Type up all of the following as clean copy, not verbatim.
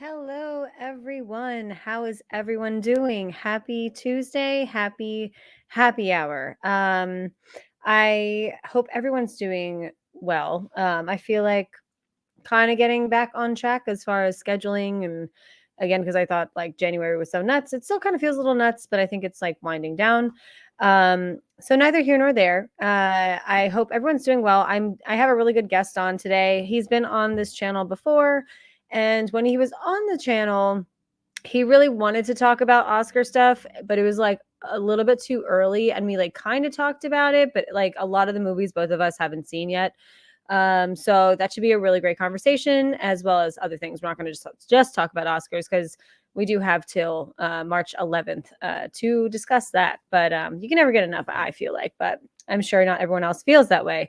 Hello, everyone. How is everyone doing? Happy Tuesday. Happy hour. I hope everyone's doing well. I feel like kind of getting back on track as far as scheduling and again because I thought like January was so nuts. It still kind of feels a little nuts, but I think it's like winding down. So neither here nor there. I hope everyone's doing well. I have a really good guest on today. He's been on this channel before, and when he was on the channel, he really wanted to talk about Oscar stuff, but it was like a little bit too early, and we like kind of talked about it, but like a lot of the movies both of us haven't seen yet. So that should be a really great conversation, as well as other things. We're not going to just talk about Oscars because we do have till March 11th to discuss that. But you can never get enough, I feel like. But I'm sure not everyone else feels that way.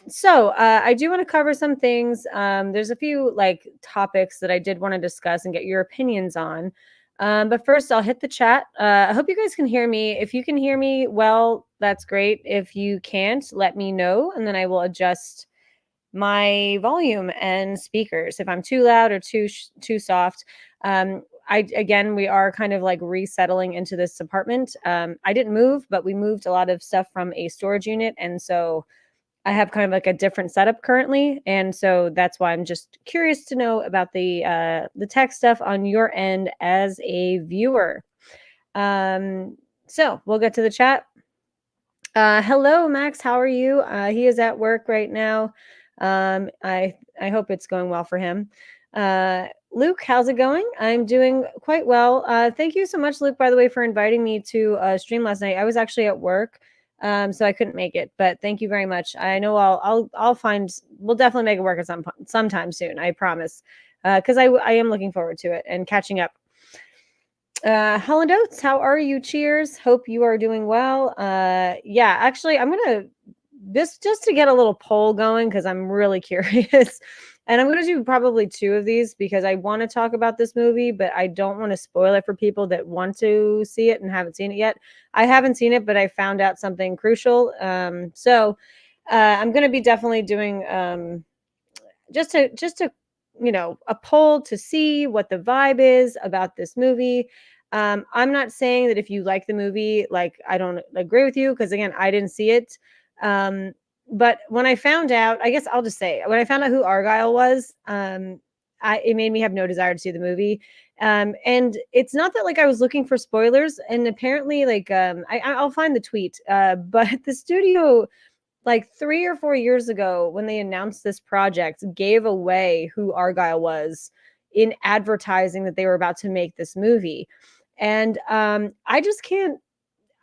So I do want to cover some things. There's a few like topics that I did want to discuss and get your opinions on. But first, I'll hit the chat. I hope you guys can hear me. If you can hear me well, that's great. If you can't, let me know, and then I will adjust my volume and speakers if I'm too loud or too soft. We are kind of like resettling into this apartment. I didn't move, but we moved a lot of stuff from a storage unit, and so I have kind of like a different setup currently, and so that's why I'm just curious to know about the tech stuff on your end as a viewer. So we'll get to the chat. Hello, Max. How are you? He is at work right now. I hope it's going well for him. Luke, how's it going? I'm doing quite well. Thank you so much, Luke, by the way, for inviting me to stream last night. I was actually at work, so I couldn't make it. But thank you very much. I know I'll find. We'll definitely make it work at sometime soon. I promise. Because I am looking forward to it and catching up. Helen Oates, how are you? Cheers. Hope you are doing well. Yeah, actually, I'm gonna this just to get a little poll going because I'm really curious. And I'm going to do probably two of these because I want to talk about this movie, but I don't want to spoil it for people that want to see it and haven't seen it yet. I haven't seen it, but I found out something crucial. So I'm going to be definitely doing just to a poll to see what the vibe is about this movie. I'm not saying that if you like the movie, like I don't agree with you because again, I didn't see it. But when I found out, I guess I'll just say when I found out who Argyle was, it made me have no desire to see the movie. And it's not that like I was looking for spoilers, and apparently like I'll find the tweet. But the studio like 3 or 4 years ago when they announced this project gave away who Argyle was in advertising that they were about to make this movie. And I just can't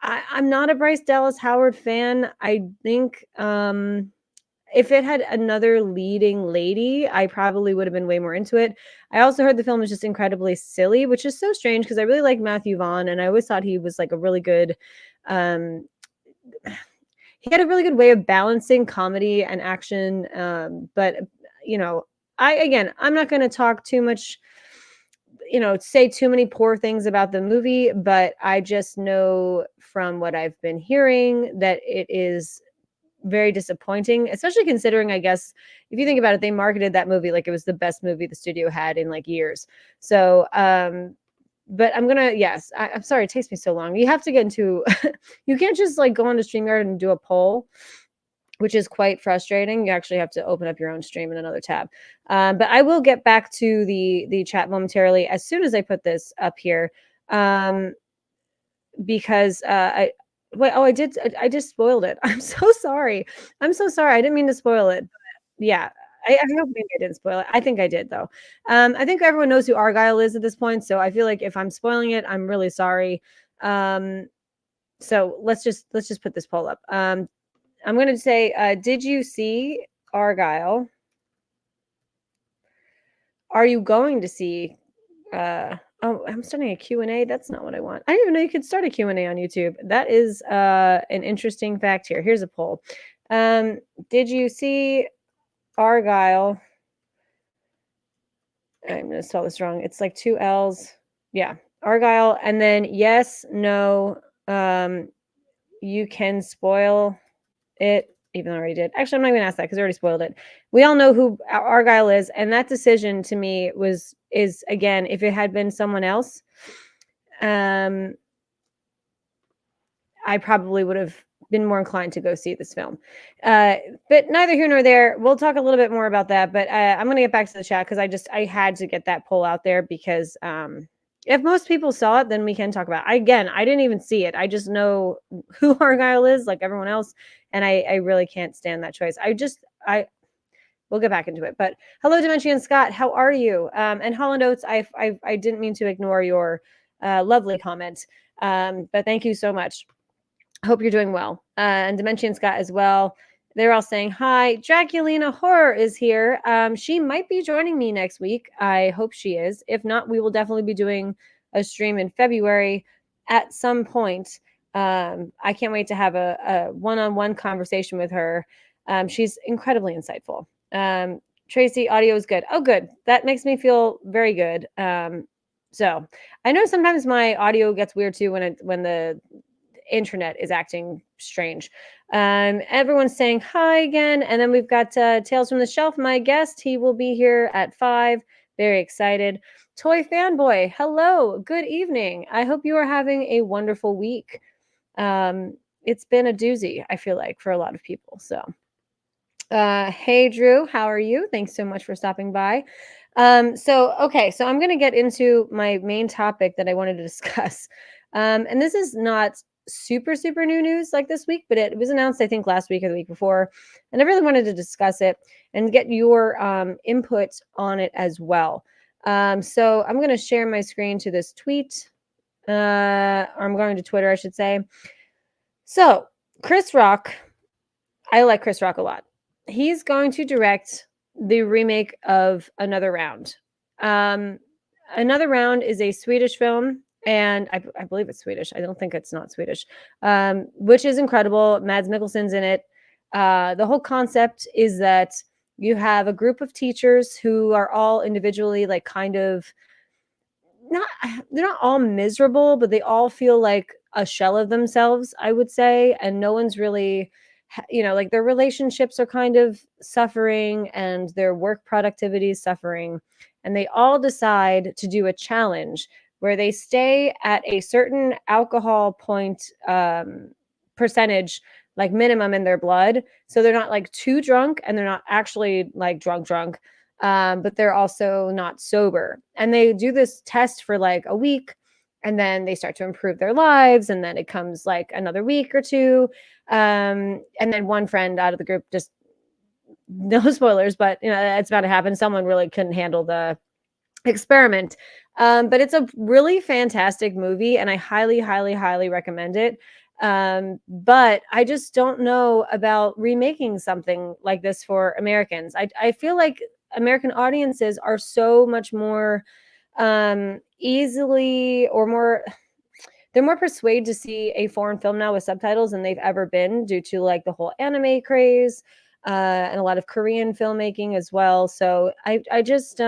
I'm not a Bryce Dallas Howard fan. I think if it had another leading lady, I probably would have been way more into it. I also heard the film is just incredibly silly, which is so strange because I really like Matthew Vaughn and I always thought he was like a really good he had a really good way of balancing comedy and action. But I'm not going to talk too much, say too many poor things about the movie, but I just know from what I've been hearing that it is very disappointing, especially considering, I guess, if you think about it, they marketed that movie like it was the best movie the studio had in like years. So, but I'm sorry it takes me so long. You have to get into you can't just like go on to StreamYard and do a poll, which is quite frustrating. You actually have to open up your own stream in another tab. But I will get back to the chat momentarily as soon as I put this up here. Because I just spoiled it. I'm so sorry. I didn't mean to spoil it. But yeah, I hope maybe I didn't spoil it. I think I did though. I think everyone knows who Argyle is at this point, so I feel like if I'm spoiling it, I'm really sorry. So let's just put this poll up. I'm going to say, did you see Argyle? Are you going to see? Oh, I'm starting a Q&A. That's not what I want. I didn't even know you could start a Q&A on YouTube. That is an interesting fact here. Here's a poll. Did you see Argyle? I'm going to spell this wrong. It's like 2 L's. Yeah, Argyle. And then yes, no, you can spoil it even though I already did. Actually, I'm not even gonna ask that because I already spoiled it. We all know who Argyle is, and that decision to me is again, if it had been someone else, I probably would have been more inclined to go see this film. But neither here nor there. We'll talk a little bit more about that. But I'm going to get back to the chat because I had to get that poll out there because if most people saw it, then we can talk about it. Again, I didn't even see it. I just know who Argyle is, like everyone else, and I really can't stand that choice. We'll get back into it. But hello, Dimension Scott. How are you? And Holland Oates, I didn't mean to ignore your lovely comment. But thank you so much. Hope you're doing well. And Dimension Scott as well. They're all saying hi. Draculina Horror is here. She might be joining me next week. I hope she is. If not, we will definitely be doing a stream in February at some point. I can't wait to have a one-on-one conversation with her. She's incredibly insightful. Tracy, audio is good. Oh, good. That makes me feel very good. So I know sometimes my audio gets weird too when the internet is acting strange. Everyone's saying hi again, and then we've got Tales from the Shelf. My guest, he will be here at 5. Very excited. Toy Fanboy, hello, good evening. I hope you are having a wonderful week. It's been a doozy, I feel like, for a lot of people. So, hey Drew, how are you? Thanks so much for stopping by. So I'm going to get into my main topic that I wanted to discuss. And this is not super new news like this week, but it was announced I think last week or the week before, and I really wanted to discuss it and get your input on it as well. So I'm going to share my screen to this tweet, or I'm going to Twitter, I should say. So Chris Rock, I like Chris Rock a lot. He's going to direct the remake of Another Round. Another Round is a Swedish film, and I believe it's Swedish. I don't think it's not Swedish, which is incredible. Mads Mikkelsen's in it. The whole concept is that you have a group of teachers who are all individually like kind of they're not all miserable, but they all feel like a shell of themselves, I would say, and no one's really like their relationships are kind of suffering and their work productivity is suffering, and they all decide to do a challenge where they stay at a certain alcohol point percentage, like minimum in their blood, so they're not like too drunk and they're not actually like drunk, but they're also not sober. And they do this test for like a week, and then they start to improve their lives, and then it comes like another week or two, and then one friend out of the group, just no spoilers, but it's about to happen, someone really couldn't handle the experiment. But it's a really fantastic movie, and I highly recommend it. But I just don't know about remaking something like this for Americans. I feel like American audiences are so much more easily, or more, they're more persuaded to see a foreign film now with subtitles than they've ever been, due to like the whole anime craze, and a lot of Korean filmmaking as well. So I just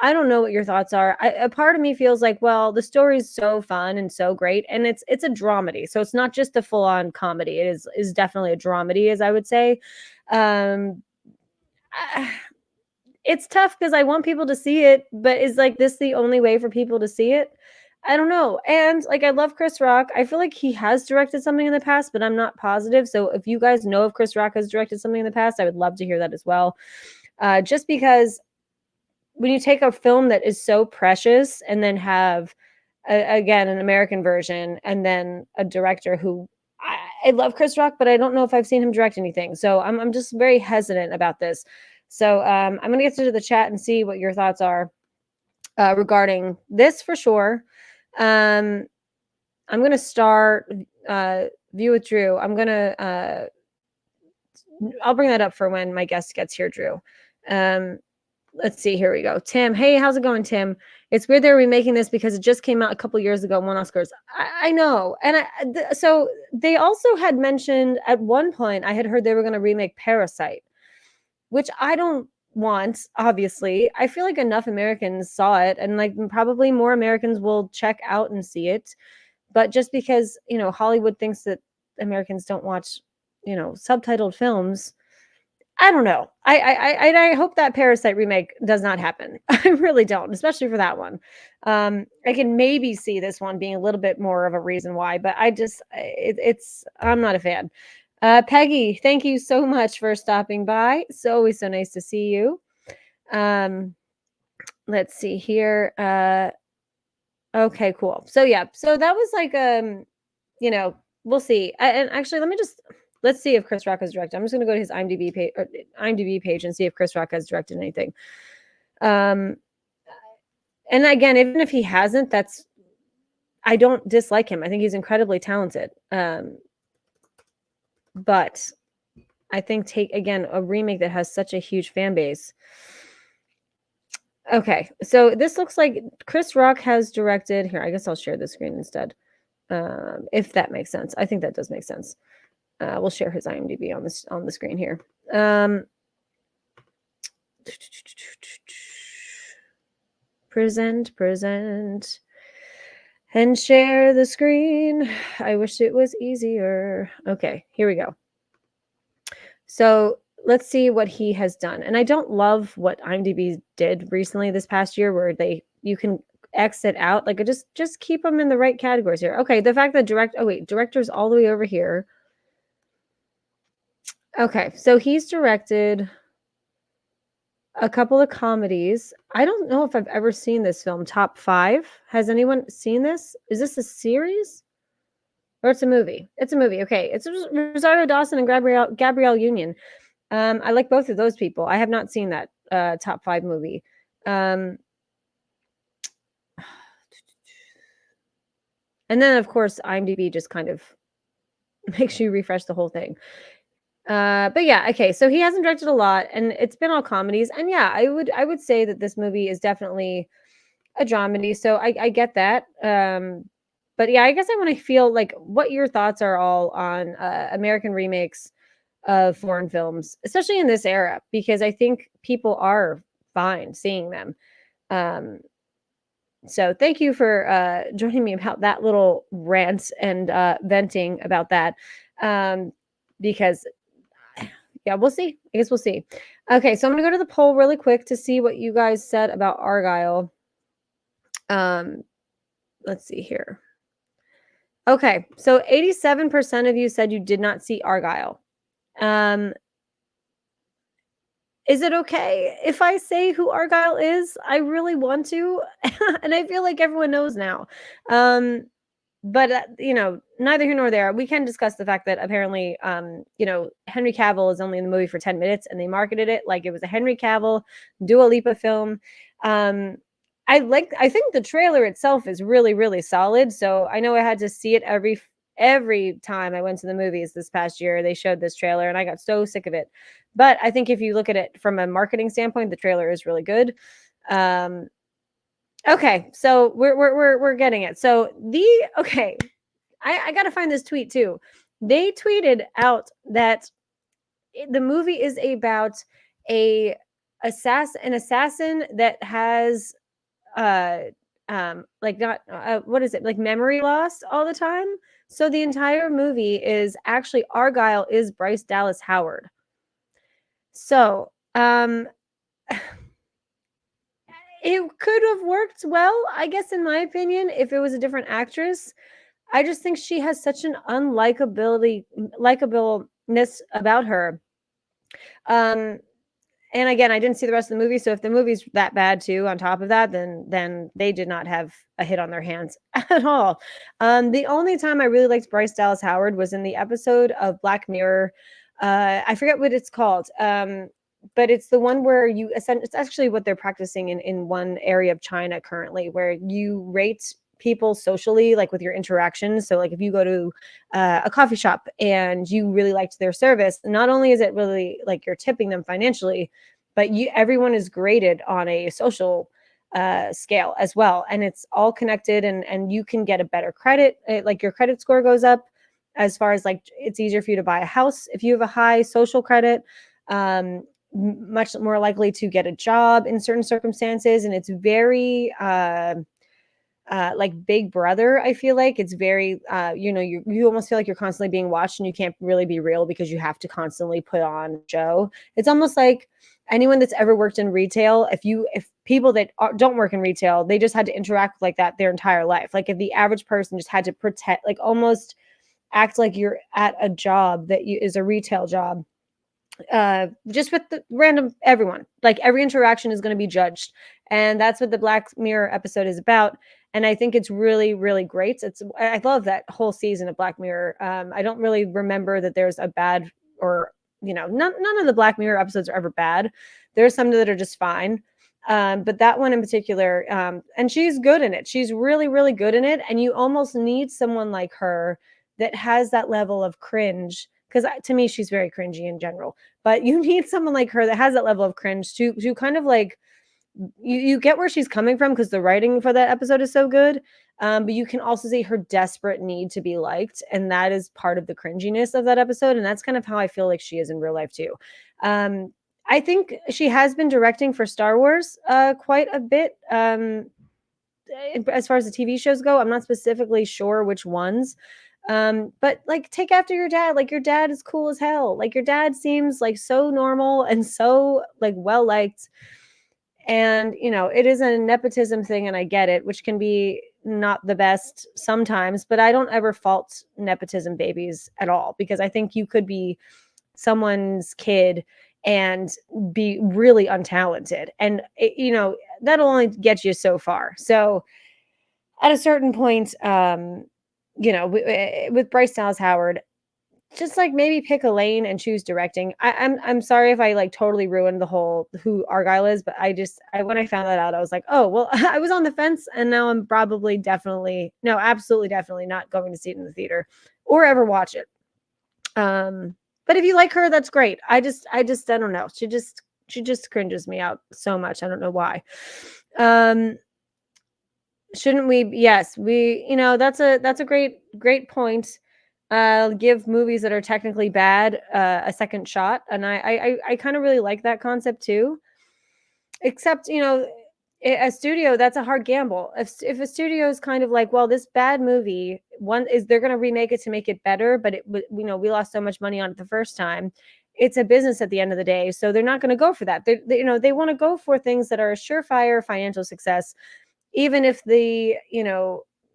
I don't know what your thoughts are. A part of me feels like, well, the story is so fun and so great, and it's a dramedy, so it's not just a full on comedy. It is definitely a dramedy, as I would say. Um, it's tough because I want people to see it, but is like this the only way for people to see it? I don't know. And like, I love Chris Rock. I feel like he has directed something in the past, but I'm not positive. So if you guys know if Chris Rock has directed something in the past, I would love to hear that as well. Just because when you take a film that is so precious and then have again an American version, and then a director who I love Chris Rock, but I don't know if I've seen him direct anything, so I'm just very hesitant about this. So I'm gonna get to the chat and see what your thoughts are regarding this for sure. I'm gonna start view with Drew. I'll bring that up for when my guest gets here, Drew. Let's see, here we go. Tim, hey, how's it going, Tim? It's weird they're remaking this because it just came out a couple years ago and won Oscars. I know. And so they also had mentioned at one point, I had heard they were going to remake Parasite, which I don't want, obviously. I feel like enough Americans saw it, and like probably more Americans will check out and see it. But just because, Hollywood thinks that Americans don't watch, subtitled films. I don't know. I hope that Parasite remake does not happen. I really don't, especially for that one. I can maybe see this one being a little bit more of a reason why, but I'm not a fan. Peggy, thank you so much for stopping by. It's always so nice to see you. Let's see here. Okay, cool. So yeah, so that was like we'll see. And actually, let's see if Chris Rock has directed. I'm just going to go to his IMDb page and see if Chris Rock has directed anything. And again, even if he hasn't, I don't dislike him. I think he's incredibly talented. But I think take again a remake that has such a huge fan base. Okay, so this looks like Chris Rock has directed. Here, I guess I'll share the screen instead, if that makes sense. I think that does make sense. We'll share his IMDb on the screen here. Present, and share the screen. I wish it was easier. Okay, here we go. So let's see what he has done. And I don't love what IMDb did recently this past year, where you can exit out. Like, just keep them in the right categories here. Okay, the fact that director's all the way over here. Okay, so he's directed a couple of comedies. I don't know if I've ever seen this film, Top 5. Has anyone seen this? Is this a series? Or it's a movie? It's a movie. Okay, it's Rosario Dawson and Gabrielle Union. I like both of those people. I have not seen that Top 5 movie. And then, of course, IMDb just kind of makes you refresh the whole thing. But yeah, okay. So he hasn't directed a lot, and it's been all comedies. And yeah, I would say that this movie is definitely a dramedy. So I get that. But yeah, I guess I want to feel like what your thoughts are all on American remakes of foreign films, especially in this era, because I think people are fine seeing them. So thank you for joining me about that little rant and venting about that. Because yeah, we'll see. I guess we'll see. Okay, so I'm gonna go to the poll really quick to see what you guys said about Argyle. Let's see here. Okay, so 87% of you said you did not see Argyle. Is it okay if I say who Argyle is? I really want to, and I feel like everyone knows now. But neither here nor there. We can discuss the fact that apparently, Henry Cavill is only in the movie for 10 minutes, and they marketed it like it was a Henry Cavill Dua Lipa film. I think the trailer itself is really, really solid. So I know I had to see it every time I went to the movies this past year. They showed this trailer, and I got so sick of it. But I think if you look at it from a marketing standpoint, the trailer is really good. Okay, so we're getting it. So I got to find this tweet too. They tweeted out that the movie is about an assassin that has like not what is it, like memory loss all the time. So the entire movie is actually Argyle is Bryce Dallas Howard. So it could have worked well, I guess, in my opinion, if it was a different actress. I just think she has such an likabiliness about her. And again, I didn't see the rest of the movie, so if the movie's that bad too, on top of that, then they did not have a hit on their hands at all. The only time I really liked Bryce Dallas Howard was in the episode of Black Mirror. I forget what it's called, but it's the one where it's actually what they're practicing in one area of China currently, where you rate people socially, like with your interactions. So like if you go to a coffee shop and you really liked their service, not only is it really like you're tipping them financially, but everyone is graded on a social scale as well, and it's all connected, and you can get a better credit, like your credit score goes up, as far as like it's easier for you to buy a house if you have a high social credit, much more likely to get a job in certain circumstances, and it's very like Big Brother. I feel like it's very, you almost feel like you're constantly being watched and you can't really be real because you have to constantly put on a show. It's almost like anyone that's ever worked in retail, if people that don't work in retail, they just had to interact like that their entire life. Like if the average person just had to pretend, like almost act like you're at a job that is a retail job, just with the random everyone, like every interaction is going to be judged, and that's what the Black Mirror episode is about. And I think it's really, really great. I love that whole season of Black Mirror. I don't really remember that there's a bad, or none of the Black Mirror episodes are ever bad. There's some that are just fine, but that one in particular, and she's good in it. She's really, really good in it, and you almost need someone like her that has that level of cringe, because to me she's very cringy in general, but you need someone like her that has that level of cringe to kind of like, you get where she's coming from because the writing for that episode is so good. But you can also see her desperate need to be liked, and that is part of the cringiness of that episode. And that's kind of how I feel like she is in real life too. I think she has been directing for Star Wars quite a bit. As far as the TV shows go, I'm not specifically sure which ones. But like, take after your dad. Like, your dad is cool as hell. Like, your dad seems like so normal and so like well liked. And it is a nepotism thing, and I get it, which can be not the best sometimes, but I don't ever fault nepotism babies at all, because I think you could be someone's kid and be really untalented, and that'll only get you so far. So at a certain point, with Bryce Dallas Howard, just like maybe pick a lane and choose directing. I'm sorry if I like totally ruined the whole who Argyle is, but when I found that out, I was like, oh well, I was on the fence, and now I'm probably definitely, no, absolutely definitely not going to see it in the theater or ever watch it. But if you like her, that's great. I don't know. She just cringes me out so much. I don't know why. Shouldn't we? Yes, that's a great point. Give movies that are technically bad a second shot, and I kind of really like that concept too. Except, a studio, that's a hard gamble. If a studio is kind of like, well, this bad movie, they're going to remake it to make it better, but we lost so much money on it the first time. It's a business at the end of the day, so they're not going to go for that. They want to go for things that are a surefire financial success, even if the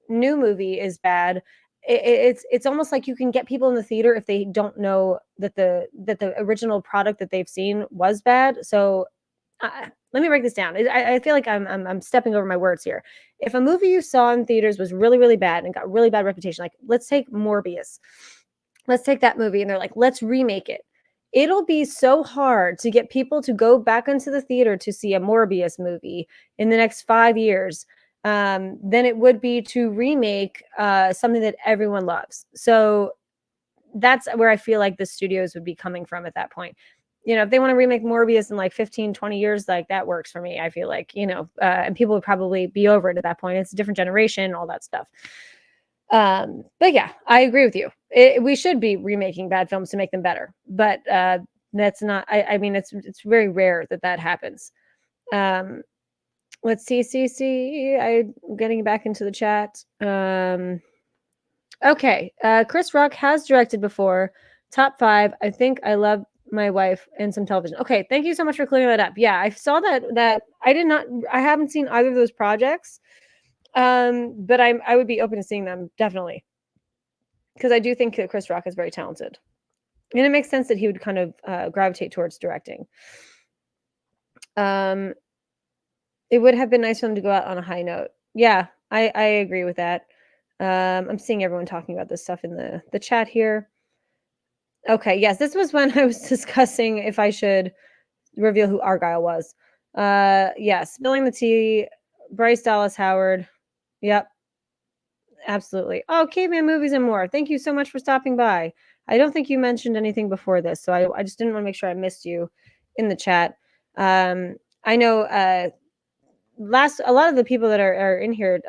new movie is bad. It's almost like you can get people in the theater if they don't know that the original product that they've seen was bad. So let me break this down. I feel like I'm stepping over my words here. If a movie you saw in theaters was really, really bad and got really bad reputation, like let's take Morbius, let's take that movie, and they're like, let's remake it. It'll be so hard to get people to go back into the theater to see a Morbius movie in the next 5 years than it would be to remake something that everyone loves. So that's where I feel like the studios would be coming from at that point. If they want to remake Morbius in like 15, 20 years, like that works for me. I feel like, and people would probably be over it at that point. It's a different generation, all that stuff. But yeah, I agree with you. We should be remaking bad films to make them better, but that's not. I mean, it's very rare that happens. Let's see. I'm getting back into the chat. Okay, Chris Rock has directed before. Top 5. I think I love my wife and some television. Okay, thank you so much for clearing that up. Yeah, I saw that I haven't seen either of those projects. But I would be open to seeing them, definitely, because I do think that Chris Rock is very talented, and it makes sense that he would kind of gravitate towards directing. It would have been nice for him to go out on a high note. Yeah, I agree with that. I'm seeing everyone talking about this stuff in the chat here. Okay, yes, this was when I was discussing if I should reveal who Argyle was. Yes, spilling the tea. Bryce Dallas Howard. Yep, absolutely. Oh, Caveman Movies and More. Thank you so much for stopping by. I don't think you mentioned anything before this, so I just didn't want to make sure I missed you in the chat. I know a lot of the people that are in here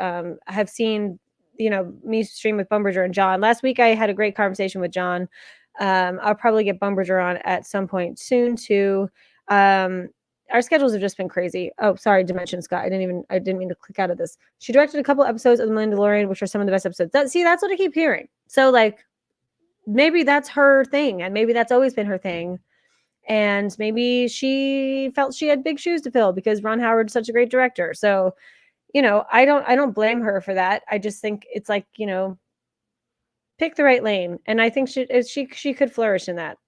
have seen me stream with Bumberger and John. Last week I had a great conversation with John. I'll probably get Bumberger on at some point soon too. our schedules have just been crazy. Oh, sorry, Dimension Scott. I didn't mean to click out of this. She directed a couple episodes of The Mandalorian, which are some of the best episodes. That's what I keep hearing. So like, maybe that's her thing, and maybe that's always been her thing. And maybe she felt she had big shoes to fill because Ron Howard's such a great director. So, I don't blame her for that. I just think it's like, pick the right lane. And I think she could flourish in that.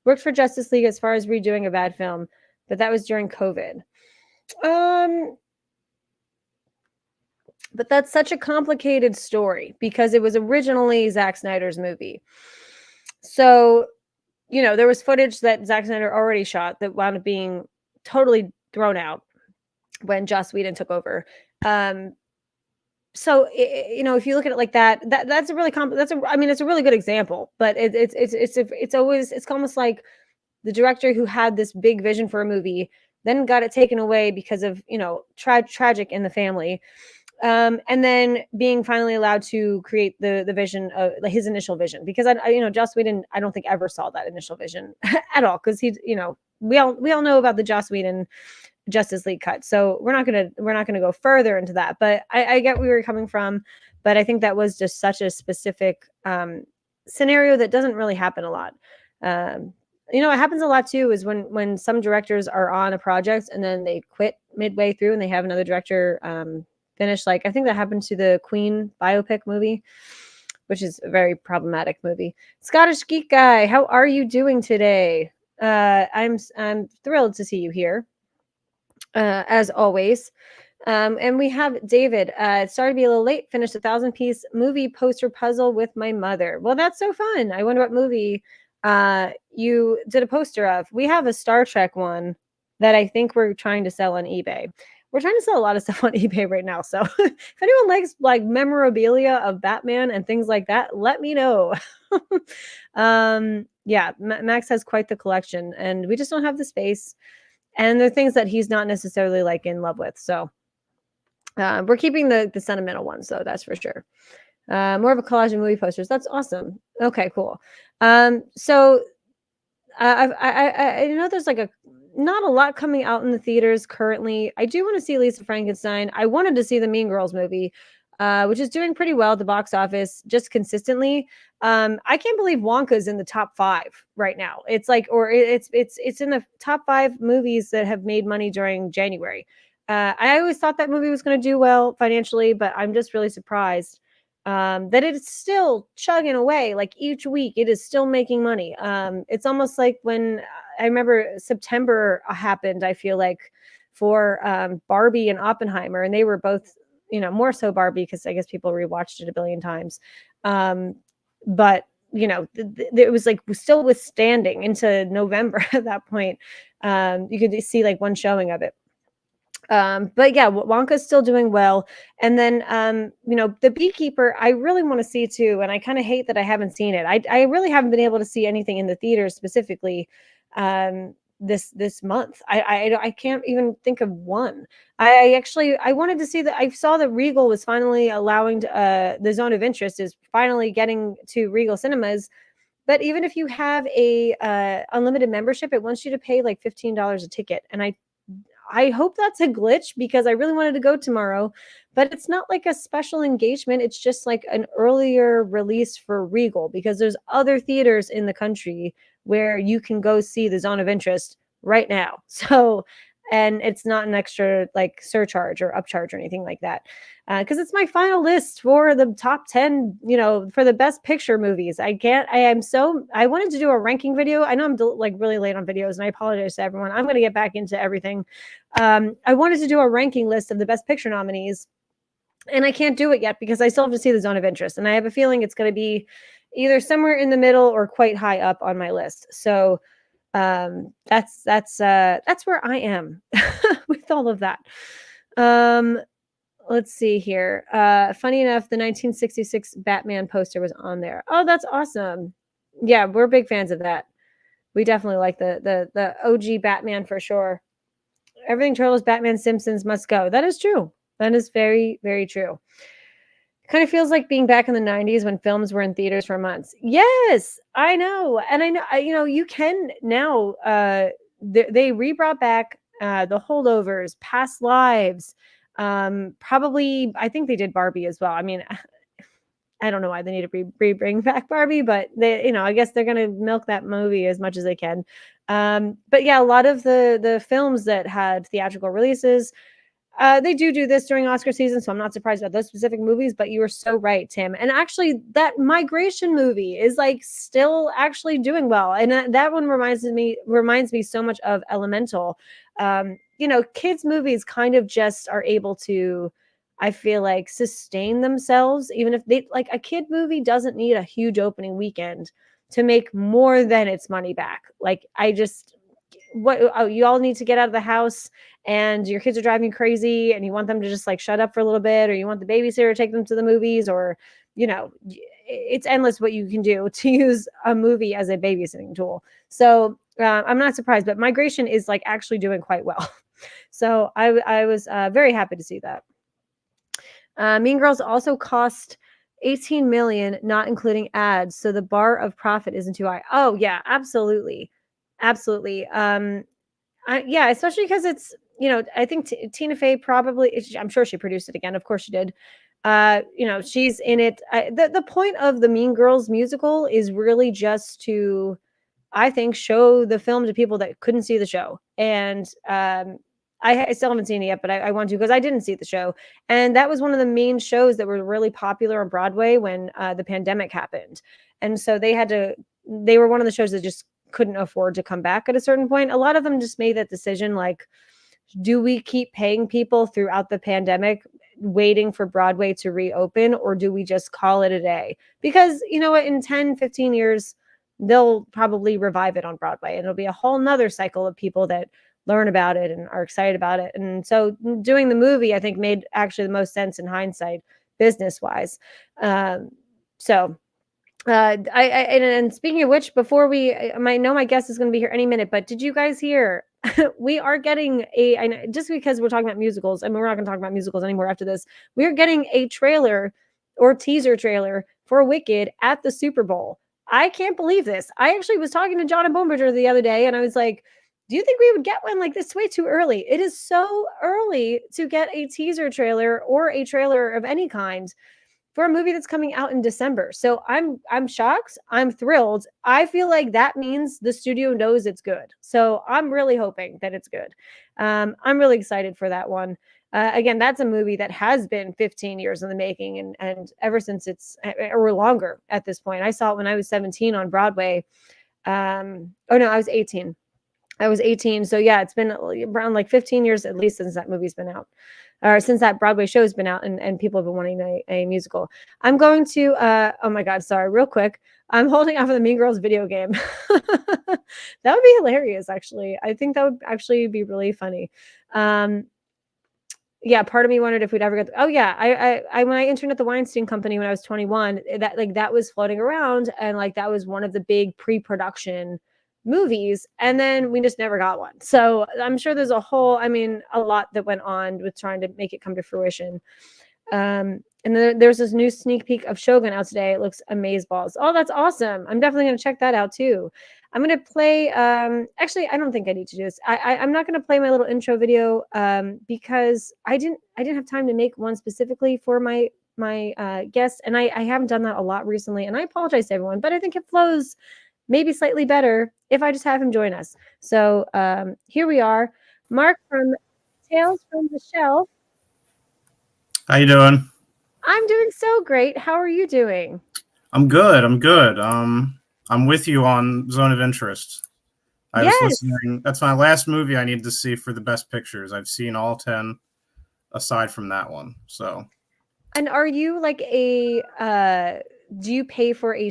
Worked for Justice League as far as redoing a bad film, but that was during COVID. But that's such a complicated story because it was originally Zack Snyder's movie. So, there was footage that Zack Snyder already shot that wound up being totally thrown out when Joss Whedon took over. So if you look at it like that, that's a really it's a really good example. But it's almost like the director who had this big vision for a movie then got it taken away because of tragic in the family. And then being finally allowed to create the vision of his initial vision, because Joss Whedon, I don't think ever saw that initial vision at all, because we all know about the Joss Whedon Justice League cut, so we're not gonna go further into that. But I get where you're coming from, but I think that was just such a specific scenario that doesn't really happen a lot. It happens a lot too, is when some directors are on a project and then they quit midway through and they have another director finish. Like, I think that happened to the Queen biopic movie, which is a very problematic movie. Scottish Geek Guy, how are you doing today? I'm thrilled to see you here, as always. And we have David. Sorry to be a little late. Finished a 1,000-piece movie poster puzzle with my mother. Well, that's so fun. I wonder what movie you did a poster of. We have a Star Trek one that I think we're trying to sell on eBay. We're trying to sell a lot of stuff on eBay right now. So if anyone likes like memorabilia of Batman and things like that, let me know. Yeah, Max has quite the collection, and we just don't have the space. And they're things that he's not necessarily like in love with. So we're keeping the sentimental ones, though, that's for sure. More of a collage of movie posters. That's awesome. Okay, cool. So I know there's like not a lot coming out in the theaters currently. I do want to see Lisa Frankenstein. I wanted to see the Mean Girls movie, which is doing pretty well at the box office, just consistently. I can't believe Wonka's in the top 5 right now. It's like, or it's in the top 5 movies that have made money during January. I always thought that movie was going to do well financially, but I'm just really surprised that it's still chugging away. Like, each week it is still making money. It's almost like when I remember September happened, I feel like, for Barbie and Oppenheimer, and they were both, more so Barbie, because I guess people rewatched it a billion times. But it was like still withstanding into November at that point. You could see like one showing of it. But yeah, Wonka's still doing well. And then, The Beekeeper, I really want to see too. And I kind of hate that I haven't seen it. I really haven't been able to see anything in the theaters specifically this month. I can't even think of one. I wanted to see that. I saw that Regal was finally allowing the Zone of Interest is finally getting to Regal Cinemas. But even if you have a unlimited membership, it wants you to pay like $15 a ticket. And I hope that's a glitch, because I really wanted to go tomorrow, but it's not like a special engagement. It's just like an earlier release for Regal, because there's other theaters in the country where you can go see the Zone of Interest right now. So, and it's not an extra like surcharge or upcharge or anything like that. Because it's my final list for the top 10, for the best picture movies. I wanted to do a ranking video. I know I'm like really late on videos, and I apologize to everyone. I'm going to get back into everything. I wanted to do a ranking list of the best picture nominees, and I can't do it yet because I still have to see the Zone of Interest. And I have a feeling it's going to be either somewhere in the middle or quite high up on my list. So that's where I am with all of that. Let's see here. Funny enough, the 1966 Batman poster was on there. Oh, that's awesome. Yeah, we're big fans of that. We definitely like the OG Batman for sure. Everything Turtles, Batman, Simpsons must go. That is true. That is very, very true. Kind of feels like being back in the 90s when films were in theaters for months. Yes, I know. And I know, you can now they re-brought back the Holdovers, Past Lives. Probably, I think they did Barbie as well. I mean, I don't know why they need to bring back Barbie, but they, I guess they're gonna milk that movie as much as they can. But yeah, a lot of the films that had theatrical releases, they do this during Oscar season, so I'm not surprised about those specific movies. But you were so right, Tim. And actually, that Migration movie is like still actually doing well, and that one reminds me so much of Elemental. Kids movies kind of just are able to, I feel like, sustain themselves, even if they like a kid movie doesn't need a huge opening weekend to make more than its money back. Like I just you all need to get out of the house and your kids are driving you crazy and you want them to just like shut up for a little bit, or you want the babysitter to take them to the movies, or it's endless what you can do to use a movie as a babysitting tool. So I'm not surprised, but Migration is like actually doing quite well. So I was very happy to see that. Mean Girls also cost 18 million, not including ads. So the bar of profit isn't too high. Oh yeah, absolutely. Absolutely. Yeah, especially because it's, I think Tina Fey probably, I'm sure she produced it again. Of course she did. She's in it. The point of the Mean Girls musical is really just to, I think, show the film to people that couldn't see the show. And I still haven't seen it yet, but I want to, because I didn't see the show. And that was one of the main shows that were really popular on Broadway when the pandemic happened. And so they were one of the shows that just couldn't afford to come back at a certain point. A lot of them just made that decision, like, do we keep paying people throughout the pandemic waiting for Broadway to reopen, or do we just call it a day? Because you know what, in 10, 15 years, they'll probably revive it on Broadway, and it'll be a whole nother cycle of people that learn about it and are excited about it. And so doing the movie, I think, made actually the most sense in hindsight, business wise. So and speaking of which, before I know my guest is going to be here any minute, but did you guys hear? We are getting just because we're talking about musicals, I mean, we're not going to talk about musicals anymore after this. We're getting a trailer or teaser trailer for Wicked at the Super Bowl. I can't believe this. I actually was talking to John and Bomberger the other day, and I was like, do you think we would get one like this? Way too early. It is so early to get a teaser trailer or a trailer of any kind for a movie that's coming out in December. So I'm shocked. I'm thrilled. I feel like that means the studio knows it's good. So I'm really hoping that it's good. I'm really excited for that one. Again, that's a movie that has been 15 years in the making, and ever since or longer at this point. I saw it when I was 17 on Broadway. Oh no, I was 18. So yeah, it's been around like 15 years at least since that movie's been out, or since that Broadway show's been out, and people have been wanting a musical. I'm going to, oh my God, sorry, real quick. I'm holding off of the Mean Girls video game. That would be hilarious, actually. I think that would actually be really funny. Yeah, part of me wondered if we'd ever get. Oh yeah, I when I interned at the Weinstein Company when I was 21, that was floating around, and like that was one of the big pre-production movies, and then we just never got one. So I'm sure there's a lot that went on with trying to make it come to fruition. And then there's this new sneak peek of Shogun out today. It looks amazeballs. Oh, that's awesome. I'm definitely going to check that out too. I'm going to play, actually, I don't think I need to do this. I'm not going to play my little intro video, because I didn't have time to make one specifically for my guest. And I haven't done that a lot recently, and I apologize to everyone, but I think it flows maybe slightly better if I just have him join us. So here we are. Mark from Tales from the Shelf. How you doing? I'm doing so great. How are you doing? I'm good. I'm with you on Zone of Interest. I was Yes. listening. That's my last movie I need to see for the best pictures. I've seen all 10 aside from that one. So, And are you like do you pay for a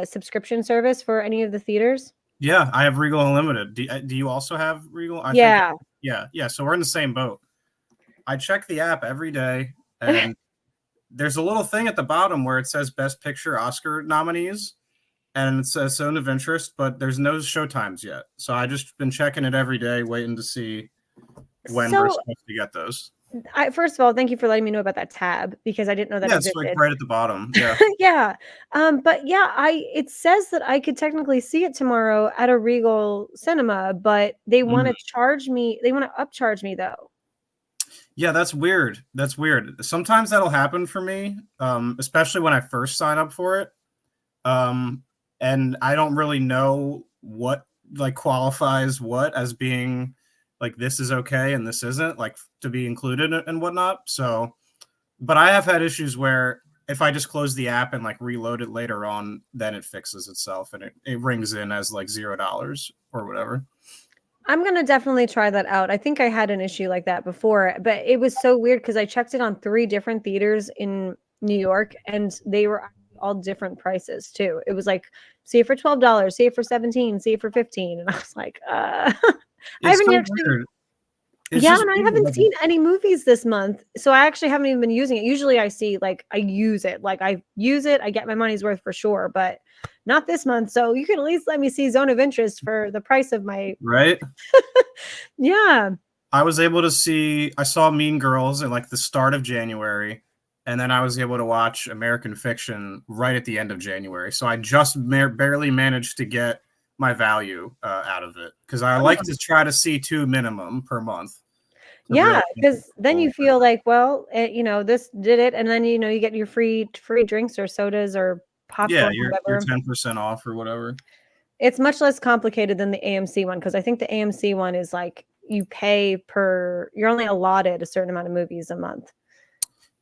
subscription service for any of the theaters? yeah, I have Regal Unlimited. Do you also have Regal? I think, Yeah. yeah. So we're in the same boat. I check the app every day, and there's a little thing at the bottom where it says Best Picture Oscar nominees, and it says Zone of Interest, but there's no showtimes yet. So I just been checking it every day, waiting to see when we're So supposed to get those. First of all, thank you for letting me know about that tab because I didn't know that Yeah, it's like existed. right at the bottom. Yeah. Yeah. But yeah, I it says that I could technically see it tomorrow at a Regal Cinema, but they Mhm. wanna charge me they wanna upcharge me though. Yeah, that's weird. That's weird. Sometimes that'll happen for me, especially when I first sign up for it. Um, and I don't really know what like qualifies what as being like this is okay and this isn't like to be included and whatnot. So, but I have had issues where if I just close the app and like reload it later on, then it fixes itself and it rings in as like $0 or whatever. I'm gonna definitely try that out. I think I had an issue like that before, but it was so weird because I checked it on 3 different theaters in New York, and they were all different prices too. It was like, see it for $12, see it for 17, see it for 15, and I was like, I It's haven't so actually weird. It's yeah, just and I weird. haven't seen any movies this month, so I actually haven't even been using it. Usually I see like I use it, I get my money's worth for sure, but not this month. So you can at least let me see Zone of Interest for the price of my Right? yeah. I was able to see I saw Mean Girls at like the start of January, and then I was able to watch American Fiction right at the end of January. So I just barely managed to get my value out of it because I like to try to see 2 minimum per month to Yeah, really make it because then full you worth feel it. like, well, this did it, and then, you get your free drinks or sodas or Yeah, popcorn, you're whatever. 10% off or whatever. It's much less complicated than the AMC one because I think the AMC one is like you pay per you're only allotted a certain amount of movies a month.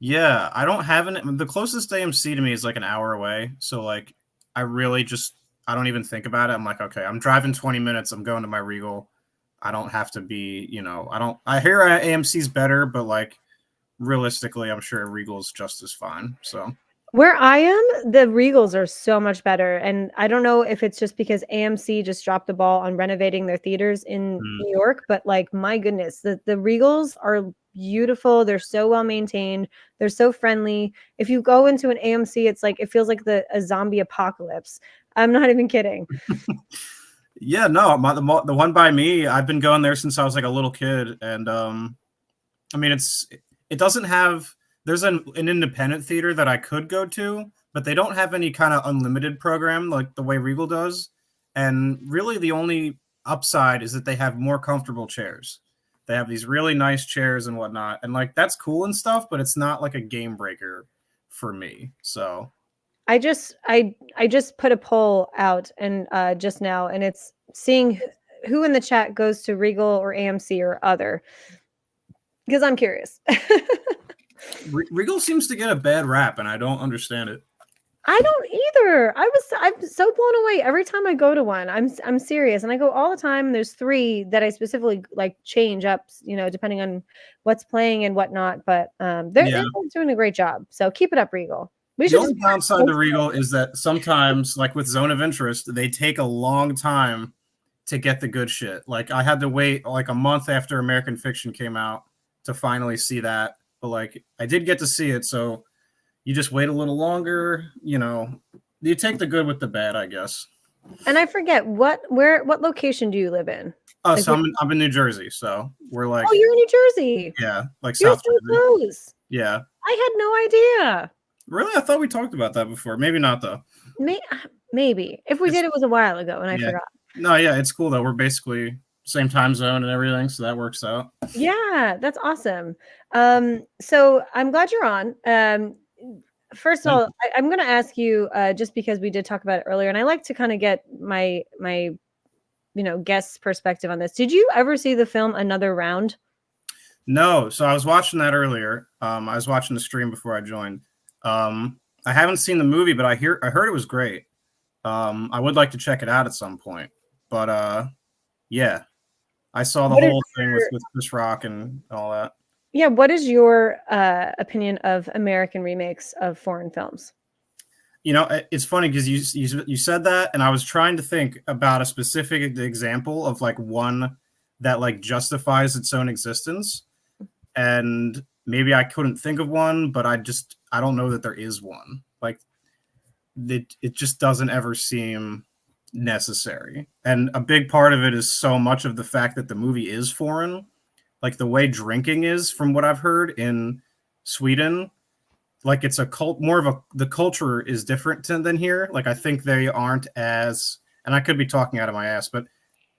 Yeah, I don't have an the closest AMC to me is like an hour away. So like I really just I don't even think about it. I'm like, okay, I'm driving 20 minutes. I'm going to my Regal. I don't have to be, I don't I hear AMC's better, but like realistically, I'm sure Regal's just as fine. So, Where I am, the Regals are so much better, and I don't know if it's just because AMC just dropped the ball on renovating their theaters in mm. New York, but, like, my goodness, the Regals are beautiful, they're so well maintained, they're so friendly. If you go into an AMC, it's like it feels like a zombie apocalypse. I'm not even kidding. Yeah, no, the one by me, I've been going there since I was like a little kid, and I mean, it doesn't have. There's an independent theater that I could go to, but they don't have any kind of unlimited program like the way Regal does. And really, the only upside is that they have more comfortable chairs. They have these really nice chairs and whatnot, and like that's cool and stuff, but it's not like a game breaker for me. So I just put a poll out and, just now, and it's seeing who in the chat goes to Regal or AMC or other, because 'cause I'm curious. Regal seems to get a bad rap, and I don't understand it. I don't either. I'm so blown away every time I go to one. I'm serious, and I go all the time. There's 3 that I specifically, like, change up, depending on what's playing and whatnot, but, they're Yeah. doing a great job, so keep it up, Regal. We The should just only downside to Regal is that sometimes, like with Zone of Interest, they take a long time to get the good shit. Like I had to wait like a month after American Fiction came out to finally see that. But like I did get to see it, so you just wait a little longer, You take the good with the bad, I guess. and I forget what location do you live in? Oh, Like, so where I'm in New Jersey, so we're like oh, you're in New Jersey. yeah, like You're South so Jersey. close. Yeah. I had no idea. Really? I thought we talked about that before. Maybe not though. May maybe. If we It's did, it was a while ago, and I yeah. forgot. No, yeah, it's cool though. We're basically same time zone and everything, so that works out. Yeah, that's awesome. So I'm glad you're on. First of Thank all, you. I'm gonna ask you, just because we did talk about it earlier, and I like to kind of get my guest's perspective on this. Did you ever see the film Another Round? No, so I was watching that earlier. I was watching the stream before I joined. I haven't seen the movie, but I heard it was great. I would like to check it out at some point. But yeah, I saw the What is whole thing with your Chris Rock and all that. yeah, what is your opinion of American remakes of foreign films? It's funny because you said that, and I was trying to think about a specific example of like one that like justifies its own existence, and maybe I couldn't think of one, but I don't know that there is one. Like it just doesn't ever seem necessary, and a big part of it is so much of the fact that the movie is foreign like the way drinking is, from what I've heard in Sweden, like it's a cult more of a the culture is different than here. Like I think they aren't as, and I could be talking out of my ass, but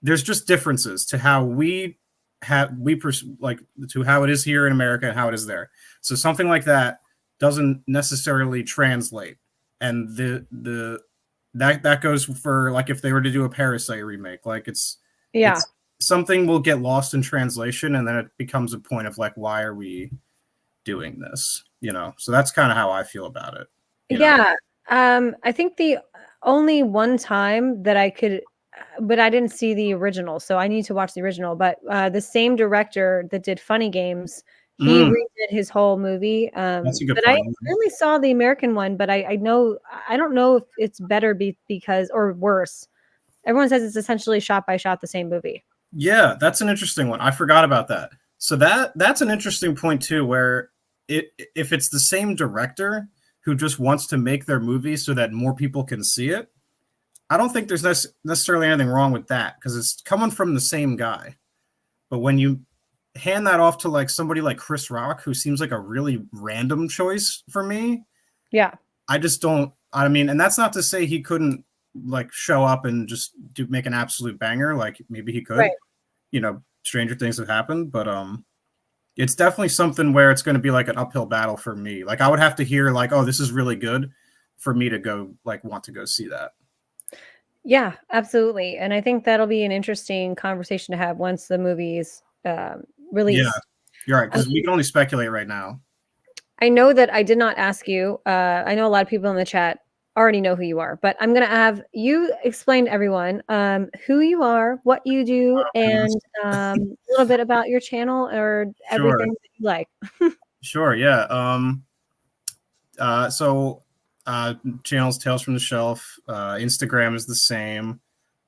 there's just differences to how we like to how it is here in America and how it is there. So something like that doesn't necessarily translate, and that goes for like if they were to do a Parasite remake, like Yeah. it's something will get lost in translation, and then it becomes a point of like, why are we doing this? You know, so that's kind of how I feel about it. You know, Yeah. I think the only one time that I could, but I didn't see the original, so I need to watch the original. But the same director that did Funny Games, he mm, redid his whole movie. that's a good But I point. only saw the American one, but I know I don't know if it's better because or worse. Everyone says it's essentially shot by shot the same movie. Yeah, that's an interesting one. I forgot about that. So that's an interesting point too, where if it's the same director who just wants to make their movie so that more people can see it, I don't think there's necessarily anything wrong with that because it's coming from the same guy. But when you hand that off to like somebody like Chris Rock, who seems like a really random choice for me, Yeah. I just don't. I mean, and that's not to say he couldn't like show up and just make an absolute banger. Like maybe he Right. could. You know, stranger things have happened, but it's definitely something where it's going to be like an uphill battle for me. Like I would have to hear like, oh, this is really good for me to go like want to go see that. Yeah, absolutely. And I think that'll be an interesting conversation to have once the movie's Yeah, released. you're right I because we mean, can only speculate right now. I know that I did not ask you. I know a lot of people in the chat already know who you are, but I'm going to have you explain to everyone who you are, what you do, and a little bit about your channel or Sure, everything that you like. sure, yeah. So channels Tales from the Shelf. Instagram is the same,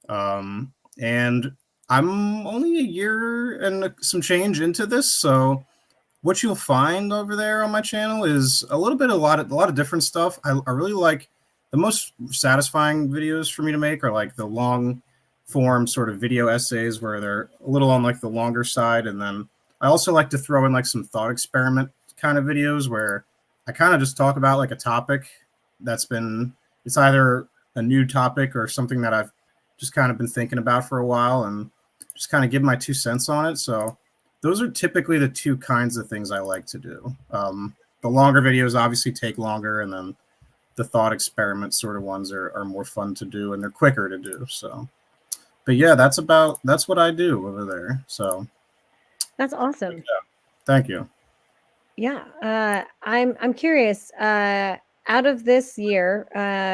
and I'm only a year and some change into this, so what you'll find over there on my channel is a lot of different stuff. I really like the most satisfying videos for me to make are like the long form sort of video essays where they're a little on like the longer side, and then I also like to throw in like some thought experiment kind of videos where I kind of just talk about like a topic that's been it's either a new topic or something that I've just kind of been thinking about for a while and just kind of give my 2 cents on it. So those are typically the two kinds of things I like to do. The longer videos obviously take longer, and then the thought experiment sort of ones are more fun to do and they're quicker to do. So, but yeah, that's what I do over there. So, That's awesome. thank you. Yeah, I'm curious. Out of this year,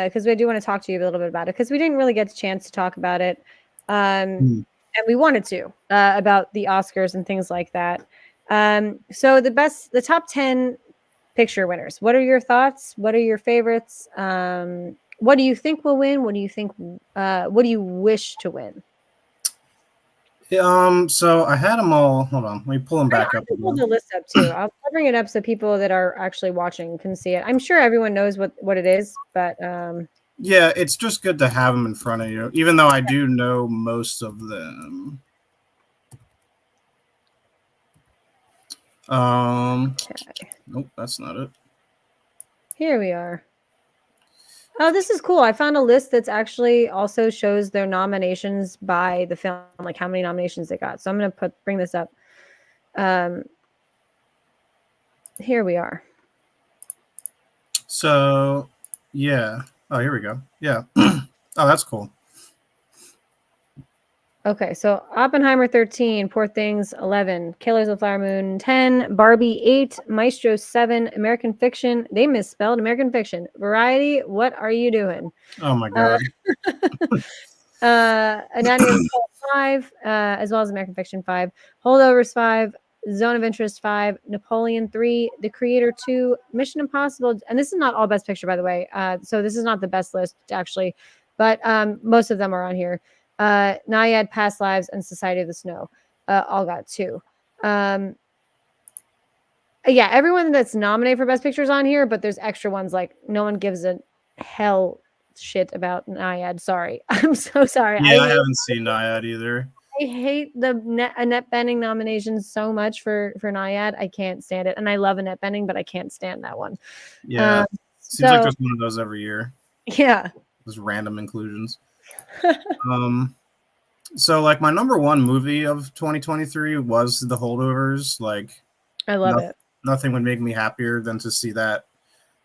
because we do want to talk to you a little bit about it, because we didn't really get a chance to talk about it, Hmm. and we wanted to about the Oscars and things like that. So the top 10 picture winners. What are your thoughts? What are your favorites? What do you think will win? What do you think? What do you wish to win? So I had them all. Hold on, let me pull them I back up can pull again. the list up too. I'll bring it up so people that are actually watching can see it. I'm sure everyone knows what it is, but Yeah, it's just good to have them in front of you, even though I do know most of them. okay. Nope, that's not it. Here we are. Oh, this is cool. I found a list that's actually also shows their nominations by the film, like how many nominations they got. So I'm gonna bring this up. Um, here we are. So, yeah. Oh, here we go. Yeah. Oh, that's cool. Okay, so Oppenheimer 13, Poor Things 11, Killers of the Flower Moon 10, Barbie 8, Maestro 7, American Fiction. They misspelled American Fiction. Variety, what are you doing? Oh my Uh, god. Anatomy of Fall 5, as well as American Fiction 5, Holdovers 5, Zone of Interest 5, Napoleon 3, The Creator 2, Mission Impossible. And this is not all Best Picture, by the way. So this is not the best list, actually, but most of them are on here. Naiad, Past Lives, and Society of the Snow all got 2. Yeah, everyone that's nominated for Best Picture is on here, but there's extra ones like no one gives a hell shit about Naiad. Sorry. I'm so sorry. Yeah, I haven't seen Naiad either. I hate the Annette Bening nomination so much for Naiad. I can't stand it, and I love Annette Bening, but I can't stand that one. Yeah, Um, seems like so there's one of those every year. yeah, Those random inclusions. Um, so like my number one movie of 2023 was The Holdovers. Like, I love nothing, it. nothing would make me happier than to see that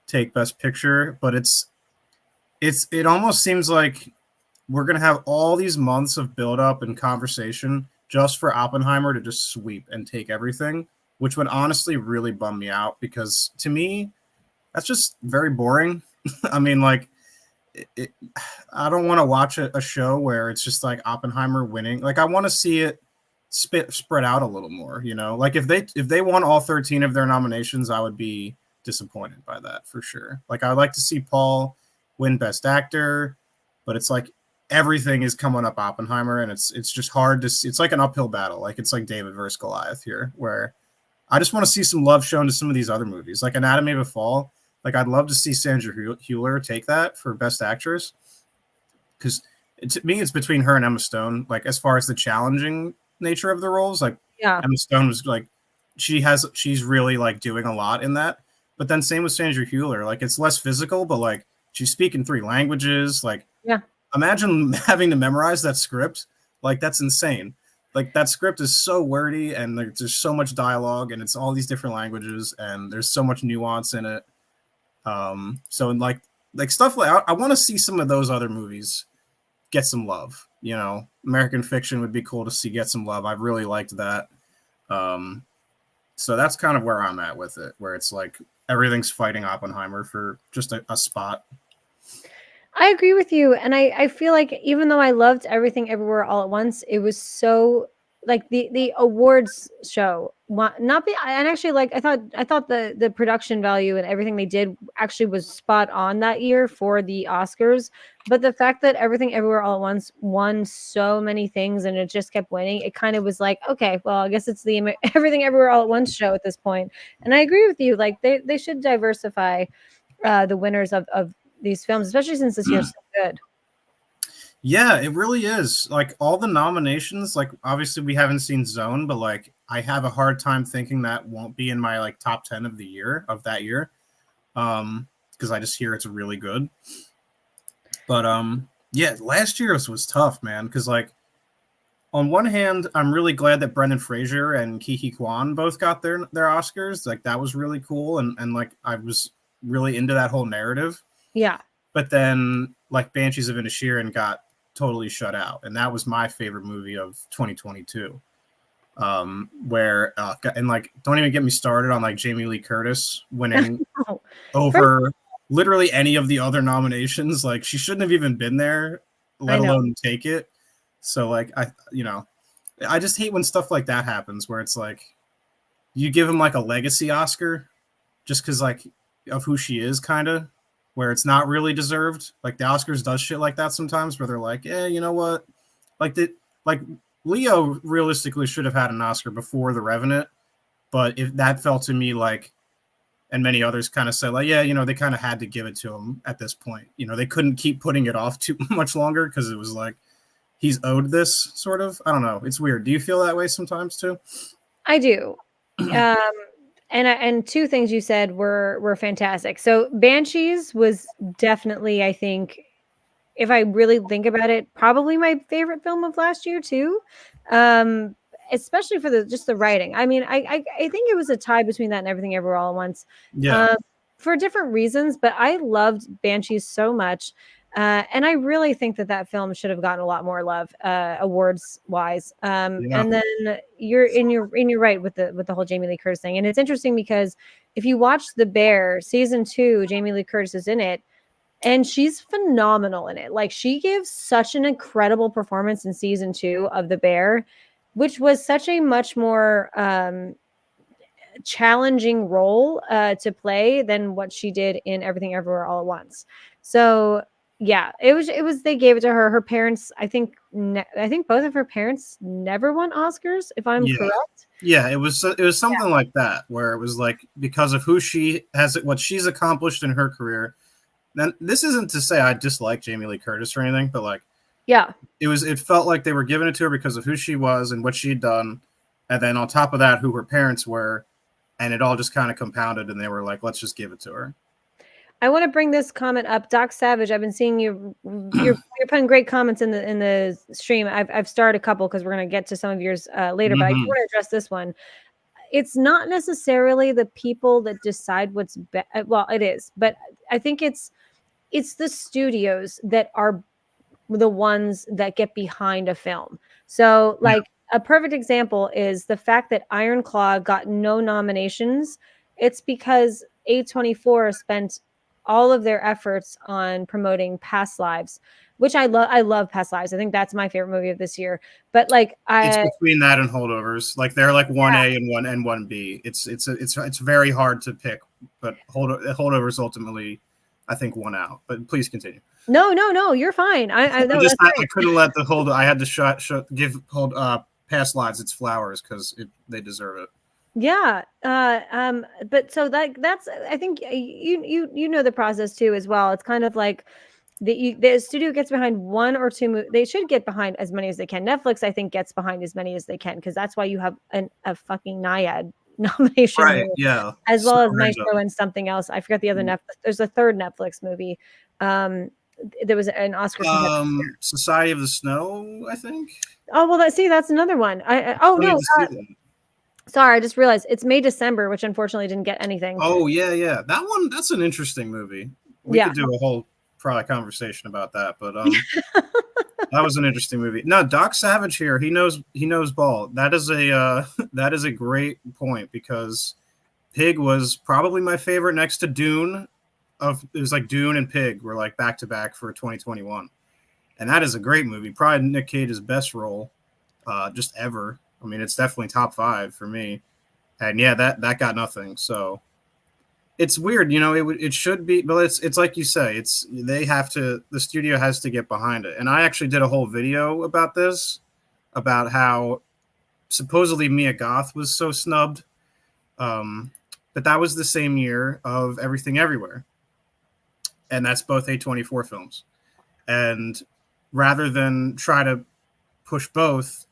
take Best Picture. But it almost seems like we're gonna have all these months of build up and conversation just for Oppenheimer to just sweep and take everything, which would honestly really bum me out because to me that's just very boring. I mean, like it, I don't want to watch a show where it's just like Oppenheimer winning. Like I want to see it spread out a little more. You know, like if they won all 13 of their nominations, I would be disappointed by that for sure. Like I'd like to see Paul win Best Actor, but it's like everything is coming up Oppenheimer, and it's just hard to see. It's like an uphill battle. Like it's like David versus Goliath here, where I just want to see some love shown to some of these other movies, like Anatomy of a Fall. Like I'd love to see Sandra Hüller take that for Best Actress because to me it's between her and Emma Stone. Like as far as the challenging nature of the roles, like Yeah, Emma Stone was like she's really like doing a lot in that. But then same with Sandra Hüller. Like it's less physical, but like she's speaking three languages. Like yeah. imagine having to memorize that script. Like that's insane. Like that script is so wordy and there's so much dialogue and it's all these different languages and there's so much nuance in it. So like stuff like I want to see some of those other movies get some love. You know, American Fiction would be cool to see get some love. I really liked that. Um, so that's kind of where I'm at with it, where it's like everything's fighting Oppenheimer for just a spot. I agree with you, and I feel like even though I loved Everything Everywhere All at Once, it was so like the awards show not be and actually like I thought the production value and everything they did actually was spot on that year for the Oscars, but the fact that Everything Everywhere All at Once won so many things and it just kept winning, it kind of was like, okay, well, I guess it's the Everything Everywhere All at Once show at this point. And I agree with you, like they should diversify the winners of these films, especially since this year's so good. Yeah, it really is. Like all the nominations, like obviously we haven't seen Zone, but like I have a hard time thinking that won't be in my like top 10 of the year of that year. Because I just hear it's really good. But yeah, last year was tough, man, because like on one hand, I'm really glad that Brendan Fraser and Kiki Kwan both got their Oscars. Like that was really cool, and like I was really into that whole narrative. Yeah. But then like Banshees of Inisherin got totally shut out, and that was my favorite movie of 2022. Where and like don't even get me started on like Jamie Lee Curtis winning Oh, first, over literally any of the other nominations. Like she shouldn't have even been there, I let know. alone take it. So like I just hate when stuff like that happens where it's like you give him like a legacy Oscar just because like of who she is, kind of, where it's not really deserved. Like the Oscars does shit like that sometimes, where they're like, yeah, you know what, like Leo realistically should have had an Oscar before The Revenant, but if that felt to me like, and many others kind of said like, yeah, they kind of had to give it to him at this point. They couldn't keep putting it off too much longer because it was like he's owed this sort of. I don't know. It's weird. Do you feel that way sometimes too? I do. Um, and two things you said were fantastic. So Banshees was definitely, I think, if I really think about it, probably my favorite film of last year too. Um, Especially for the writing. I mean, I think it was a tie between that and Everything Everywhere All at Once. Yeah. Um, for different reasons, but I loved Banshees so much. And I really think that film should have gotten a lot more love, awards wise. Yeah. And then you're right with the whole Jamie Lee Curtis thing. And it's interesting because if you watch The Bear season 2, Jamie Lee Curtis is in it, and she's phenomenal in it. Like she gives such an incredible performance in season 2 of The Bear, which was such a much more challenging role to play than what she did in Everything Everywhere All at Once. So yeah, it was they gave it to her. Her parents, I think both of her parents never won Oscars, if I'm Yeah. correct. Yeah, it was something like that where it was like because of who she has, what she's accomplished in her career. Then this isn't to say I dislike Jamie Lee Curtis or anything, but like Yeah. It felt like they were giving it to her because of who she was and what she'd done, and then on top of that, who her parents were, and it all just kind of compounded, and they were like, let's just give it to her. I want to bring this comment up. Doc Savage, I've been seeing you're putting great comments in the stream. I've started a couple because we're gonna get to some of yours later, but I do Mm-hmm. want to address this one. It's not necessarily the people that decide what's well, it is, but I think it's the studios that are the ones that get behind a film. So, Yeah, like a perfect example is the fact that Iron Claw got no nominations. It's because A24 spent all of their efforts on promoting Past Lives, which I love. I love Past Lives. I think that's my favorite movie of this year. But like it's I between that and holdovers. Like they're like 1A and 1B. It's very hard to pick, but holdovers ultimately, I think, won out. But please continue. no, you're fine. I know that's I great. couldn't let the hold. I had to give hold past lives its flowers because they deserve it. Yeah. But so that's I think you know the process too as well. It's kind of like the studio gets behind one or two. They should get behind as many as they can. Netflix, I think, gets behind as many as they can because that's why you have a fucking Naiad nomination Right? here, Yeah. as So well as Maestro random. and something else. I forgot the other Netflix. There's a third Netflix movie. Um, there was an Oscar contender. Society of the Snow, I think. Oh well, see, that's another one. I Oh still need no, to see that. sorry, I just realized it's May December, which unfortunately didn't get anything. Oh yeah, yeah. That one. That's an interesting movie. We Yeah. could do a whole probably conversation about that, but that was an interesting movie. No, Doc Savage here. He knows ball. That is a that is a great point because Pig was probably my favorite next to Dune. It was like Dune and Pig were like back to back for 2021, and that is a great movie. Probably Nick Cage's best role, just ever. I mean, it's definitely top 5 for me. And yeah, that got nothing. So it's weird, it should be, but it's like you say, the studio has to get behind it. And I actually did a whole video about this, about how supposedly Mia Goth was so snubbed, but that was the same year of Everything Everywhere, and that's both A24 films. And rather than try to push both,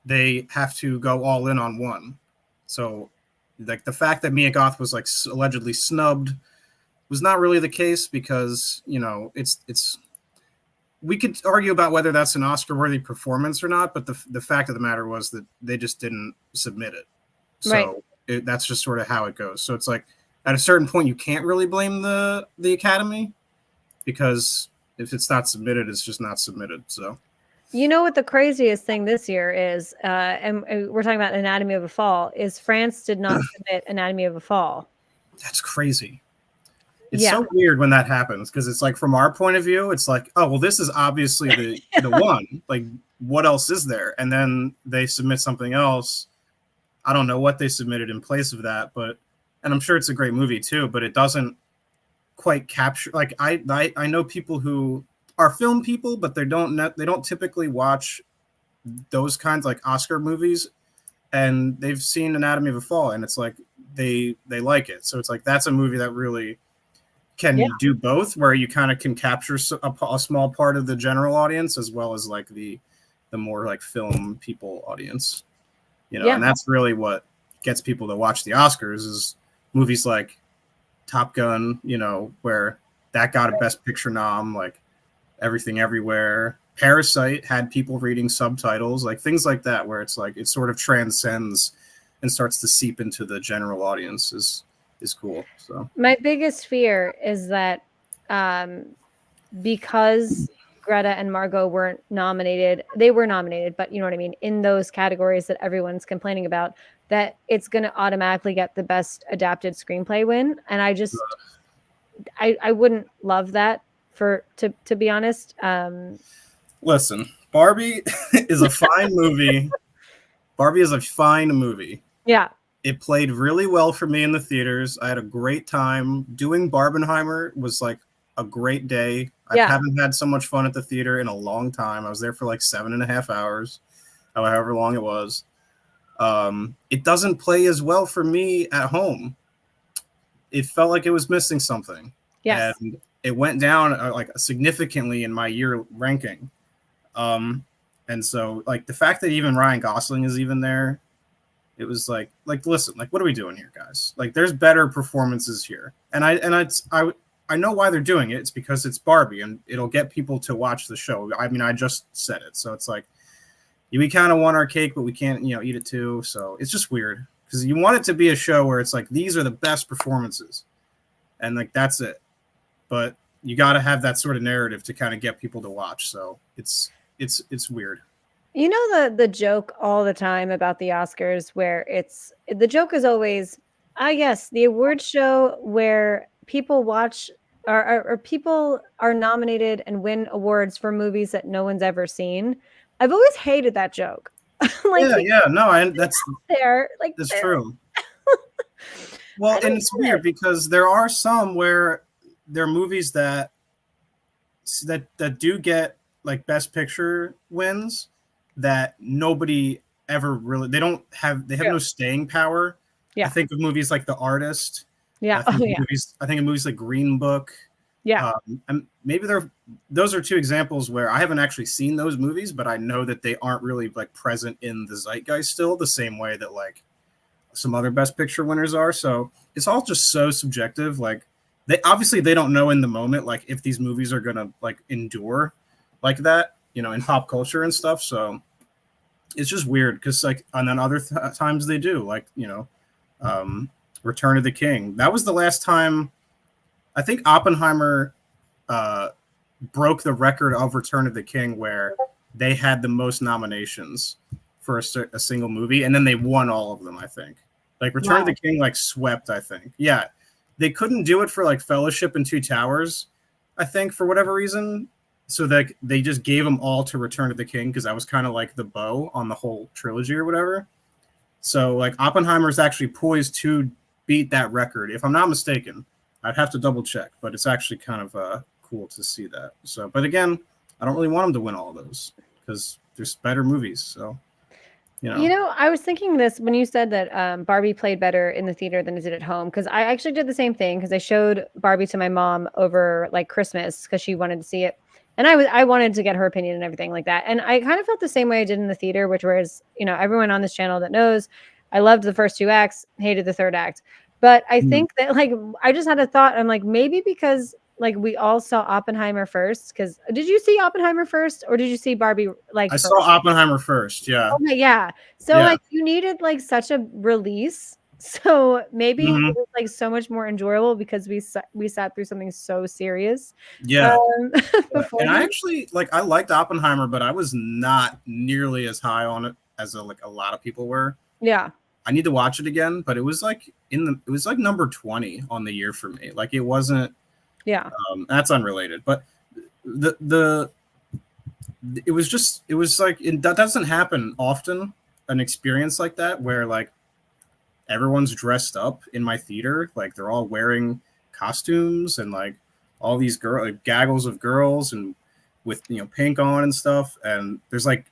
they have to go all in on one. So, like the fact that Mia Goth was like allegedly snubbed was not really the case because it's we could argue about whether that's an Oscar worthy performance or not, but the fact of the matter was that they just didn't submit it. Right. So that's just sort of how it goes. So it's like at a certain point you can't really blame the Academy because if it's not submitted, it's just not submitted. So You know what the craziest thing this year is, and we're talking about Anatomy of a Fall, is France did not submit Anatomy of a Fall. that's crazy. It's Yeah. so weird when that happens because it's like from our point of view, it's like, oh well, this is obviously the one. Like, what else is there? And then they submit something else. I don't know what they submitted in place of that, and I'm sure it's a great movie too, but it doesn't quite capture. Like I know people who are film people, but they don't typically watch those kinds like Oscar movies, and they've seen Anatomy of a Fall, and it's like they like it. So it's like that's a movie that really Yeah. can do both, where you kind of can capture a small part of the general audience as well as like the more like film people audience, Yeah. and that's really what gets people to watch the Oscars is movies like Top Gun, where that got a Best Picture nom, like Everything Everywhere. Parasite had people reading subtitles, like things like that, where it's like it sort of transcends and starts to seep into the general audience is cool. So My biggest fear is that because Greta and Margot weren't nominated, they were nominated, but you know what I mean, in those categories that everyone's complaining about, that it's going to automatically get the best adapted screenplay win. And I wouldn't love that to be honest. listen, Barbie is a fine movie. Barbie is a fine movie. Yeah. It played really well for me in the theaters. I had a great time. Doing Barbenheimer was like a great day. I Yeah. haven't had so much fun at the theater in a long time. I was there for like 7.5 hours, however long it was. It doesn't play as well for me at home. It felt like it was missing something. Yes. And it went down like significantly in my year ranking. Um, and so like the fact that even Ryan Gosling is even there, it was like listen, like what are we doing here, guys? Like there's better performances here, and I know why they're doing it. It's because it's Barbie, and it'll get people to watch the show. I mean, I just said it, so it's like we kind of want our cake, but we can't, eat it too. So it's just weird because you want it to be a show where it's like these are the best performances, and like that's it. But you got to have that sort of narrative to kind of get people to watch. So it's weird. You know the joke all the time about the Oscars where it's the joke is always, "Ah, yes, the award show where people watch or people are nominated and win awards for movies that no one's ever seen." I've always hated that joke. Like, Yeah, you yeah, no, that's there, like, that's there true. I Well, and don't it's get weird it. because there are some where there are movies that do get like best picture wins that nobody ever really they have True. no staying power. I Yeah. think of movies like The Artist. Yeah. Oh, yeah. I think of movies like Green Book. Yeah. And maybe those are two examples where I haven't actually seen those movies, but I know that they aren't really like present in the zeitgeist still the same way that like some other best picture winners are. So it's all just so subjective. Like they don't know in the moment like if these movies are gonna like endure like that, in pop culture and stuff. So it's just weird because like and then other times they do like um, Return of the King. That was the last time I think Oppenheimer uh, broke the record of Return of the King where they had the most nominations for a single movie, and then they won all of them. I think like Return of the Wow. King like swept. I think they couldn't do it for like Fellowship and Two Towers. I think for whatever reason, so that they just gave them all to Return of the King because that was kind of like the bow on the whole trilogy or whatever. So like Oppenheimer is actually poised to beat that record, if I'm not mistaken. I'd have to double check, but it's actually kind of cool to see that. So, but again, I don't really want him to win all those because there's better movies. So, you You know, know, I was thinking this when you said that Barbie played better in the theater than it did at home because I actually did the same thing because I showed Barbie to my mom over like Christmas because she wanted to see it, and I wanted to get her opinion and everything like that, and I kind of felt the same way I did in the theater, which was everyone on this channel that knows I loved the first two acts, hated the third act, but I mm. think that like I just had a thought. I'm like maybe because like we all saw Oppenheimer first because did you see Oppenheimer first or did you see Barbie like I saw first? Oppenheimer first. Yeah, Okay, yeah. So, yeah. like, you needed, like, such a release. So, maybe it Hmm. was, like, so much more enjoyable because we sat through something so serious, Yeah. um, And I beforehand. actually like I liked Oppenheimer, but I was not nearly as high on it as like a lot of people were. Yeah, I need to watch it again, but it was like it was like number 20 on the year for me. Like it wasn't yeah, that's unrelated, but the it was like that doesn't happen often, an experience like that where like everyone's dressed up in my theater, like they're all wearing costumes and like all these like, gaggles of girls and with pink on and stuff, and there's like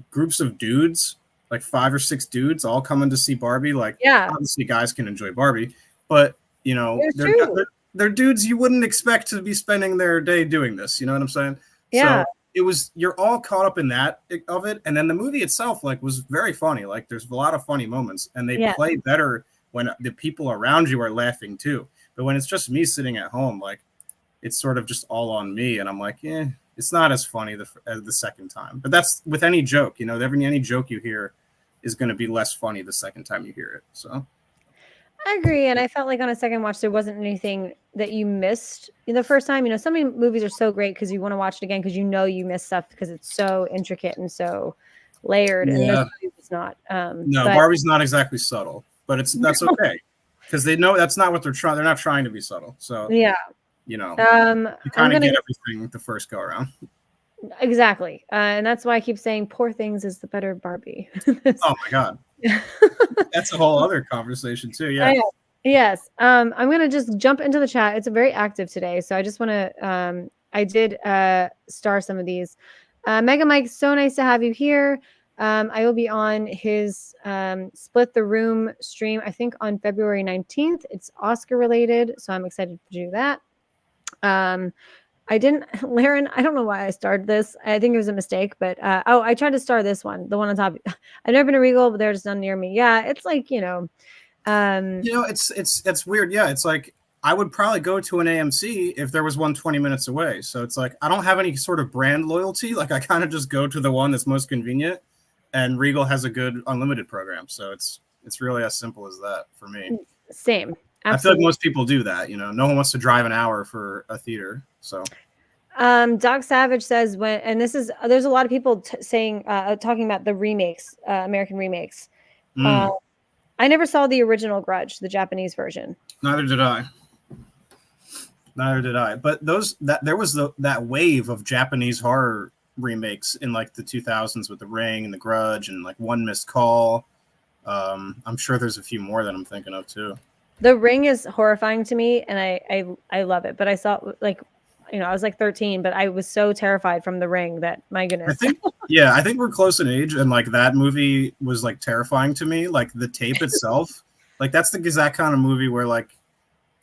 groups of dudes, like 5 or 6 dudes, all coming to see Barbie. Like, yeah. obviously, guys can enjoy Barbie, but It was they're true. they're dudes you wouldn't expect to be spending their day doing this. You know what I'm saying? Yeah, So you're all caught up in that of it, and then the movie itself like was very funny. Like, there's a lot of funny moments, and they yeah. play better when the people around you are laughing too. But when it's just me sitting at home, like it's sort of just all on me, and I'm like, yeah, it's not as funny as the second time. But that's with any joke, any joke you hear is going to be less funny the second time you hear it. So I agree, and I felt like on a second watch, there wasn't anything that you missed the first time. Some movies are so great because you wanna watch it again because you missed stuff because it's so intricate and so layered, and this yeah, movie was not, no, but Barbie's not exactly subtle, but that's okay because they know that's not what they're trying. They're not trying to be subtle. So yeah. you know, you I'm kind of gonna get everything the first go around. exactly, and that's why I keep saying "Poor Things" is the better Barbie. Oh my god, that's a whole other conversation too. I Yeah. know. Yes, I'm gonna just jump into the chat. It's very active today, so I just wanna, I did, star some of these. Mega Mike, so nice to have you here. I will be on his, Split the Room stream, I think on February 19th. It's Oscar related, so I'm excited to do that. Um, I didn't, Laren, I don't know why I started this. I think it was a mistake, but I tried to star this one, the one on top. I've never been to Regal, but they're just none near me. Yeah, it's like, um, It's weird. Yeah, it's like I would probably go to an AMC if there was one 20 minutes away. So it's like I don't have any sort of brand loyalty. Like I kind of just go to the one that's most convenient, and Regal has a good unlimited program. So it's really as simple as that for me. same. I feel like Absolutely. most people do that. No one wants to drive an hour for a theater. So Doc Savage says when, and this is, there's a lot of people saying, talking about the remakes, American remakes. Uh, mm, I never saw the original Grudge, the Japanese version. neither did I. Neither did I. But there was that wave of Japanese horror remakes in like the 2000s with The Ring and The Grudge and like One Missed Call. I'm sure there's a few more that I'm thinking of too. The Ring is horrifying to me, and I love it. But I saw, like, I was like 13, but I was so terrified from The Ring that, my I goodness. think I think we're close in age, and like that movie was like terrifying to me. Like the tape itself, like that's the exact kind of movie where like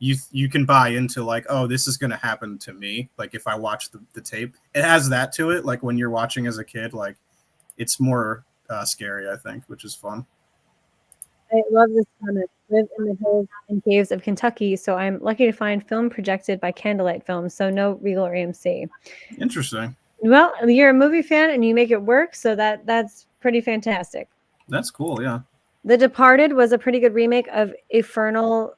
you can buy into like, oh, this is gonna happen to me. Like if I watch the tape, it has that to it. Like when you're watching as a kid, like it's more scary, I think, which is fun. I love this comment. Live in the hills and caves of Kentucky, so I'm lucky to find film projected by Candlelight Films, so no Regal or AMC. Interesting. Well, you're a movie fan and you make it work, so that's pretty fantastic. That's cool. Yeah. The Departed was a pretty good remake of Infernal.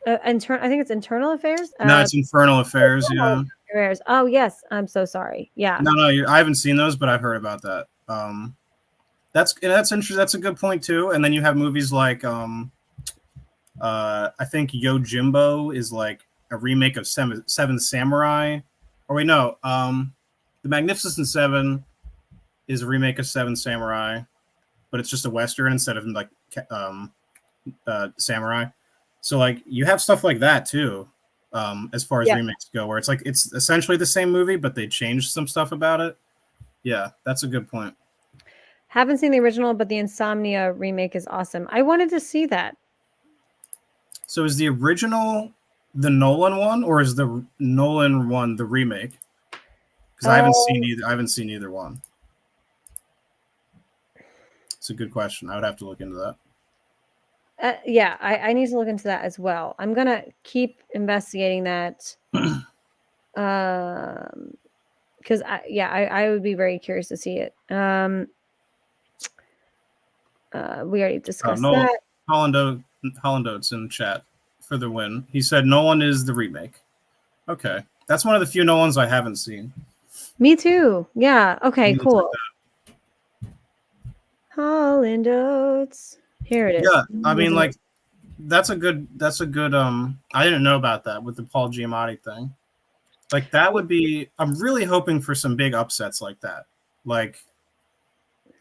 I think it's Internal Affairs. No, it's Infernal Affairs. Infernal Yeah. Affairs. Oh yes, I'm so sorry. Yeah. No, I haven't seen those, but I've heard about that. That's interesting. That's a good point too. And then you have movies like I think Yojimbo is like a remake of Seven Samurai. Or wait, no, The Magnificent Seven is a remake of Seven Samurai, but it's just a western instead of like samurai. So like you have stuff like that too, as far as Yeah. remakes go, where it's like it's essentially the same movie, but they changed some stuff about it. Yeah, that's a good point. Haven't seen the original, but the Insomnia remake is awesome. I wanted to see that. So is the original the Nolan one, or is the Nolan one the remake? Because I haven't seen Oh, either. I haven't seen either one. It's a good question. I would have to look into that. yeah, I need to look into that as well. I'm gonna keep investigating that. Because I would be very curious to see it. We already discussed Nolan that. Holland Oates in chat for the win. He said Nolan is the remake. Okay, that's one of the few Nolans I haven't seen. Me too. Yeah. Okay. It's like Cool. Holland Oates. Here it is. yeah, I mean like that's a good I didn't know about that with the Paul Giamatti thing. Like that would be I'm really hoping for some big upsets like that. Like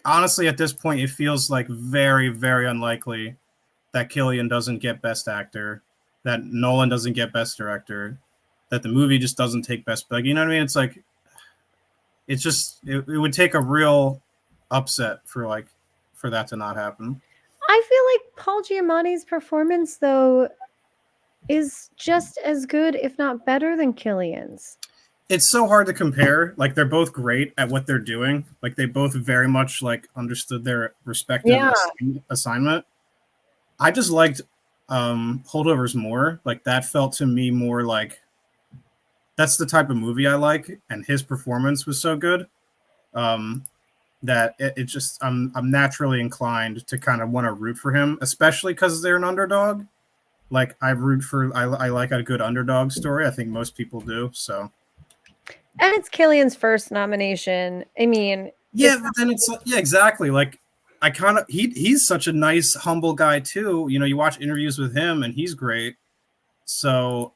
honestly at this point it feels like very very unlikely that Cillian doesn't get best actor, that Nolan doesn't get best director, that the movie just doesn't take best like you know what I mean? It's like it's just it would take a real upset for that to not happen. I feel like Paul Giamatti's performance, though, is just as good, if not better, than Killian's. It's so hard to compare. Like they're both great at what they're doing. Like they both very much like understood their respective Yeah. assignment. I just liked Holdovers more. Like that felt to me more like that's the type of movie I like, and his performance was so good that it just I'm naturally inclined to kind of want to root for him, especially because they're an underdog. Like I like a good underdog story. I think most people do. So And it's Killian's first nomination. I mean, yeah, but then it's yeah, exactly. Like I kind of he's such a nice, humble guy too. You watch interviews with him, and he's great. So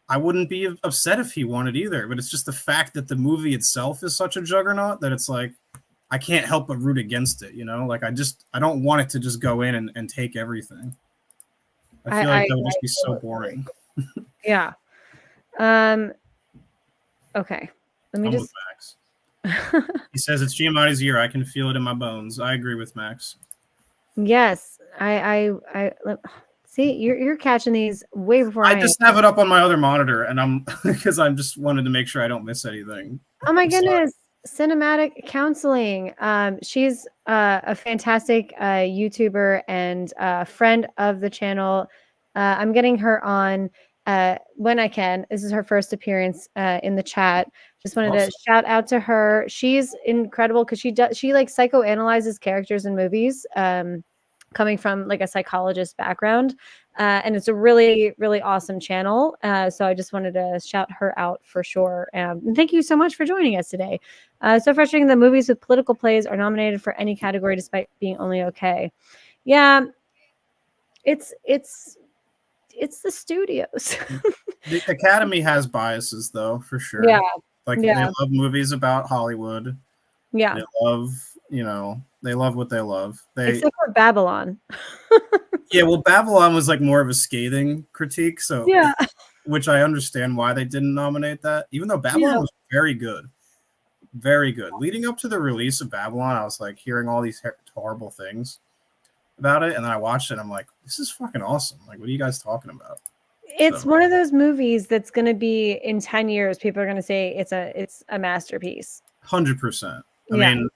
I wouldn't be upset if he won it either. But it's just the fact that the movie itself is such a juggernaut that it's like I can't help but root against it. Like I don't want it to just go in and take everything. I feel like that would just be so boring. Yeah. Okay. Let me just. Max. He says it's Giamatti's year. I can feel it in my bones. I agree with Max. Yes. See, you're catching these way before I I am. just have it up on my other monitor, and I'm because I'm just wanted to make sure I don't miss anything. Oh my I'm sorry. goodness, cinematic counseling. She's a fantastic YouTuber and friend of the channel. I'm getting her on when I can. This is her first appearance in the chat. Just wanted to Awesome. shout out to her. She's incredible because she like psychoanalyzes characters in movies, coming from like a psychologist background. And it's a really, really awesome channel. So I just wanted to shout her out for sure. And thank you so much for joining us today. So frustrating that movies with political plays are nominated for any category despite being only okay. Yeah, it's the studios. The Academy has biases, though, for Yeah, sure. Like they yeah, love movies about Hollywood. yeah. They love, they love what they love. They Except for Babylon. Yeah, well, Babylon was like more of a scathing critique, so Yeah, which I understand why they didn't nominate that, even though Babylon yeah. was very good. Very good. Leading up to the release of Babylon, I was like hearing all these horrible things about it, and then I watched it and I'm like, this is fucking awesome. Like, what are you guys talking about? It's So one of those movies that's going to be in 10 years. People are going to say it's a masterpiece. 100%. I Yeah. mean,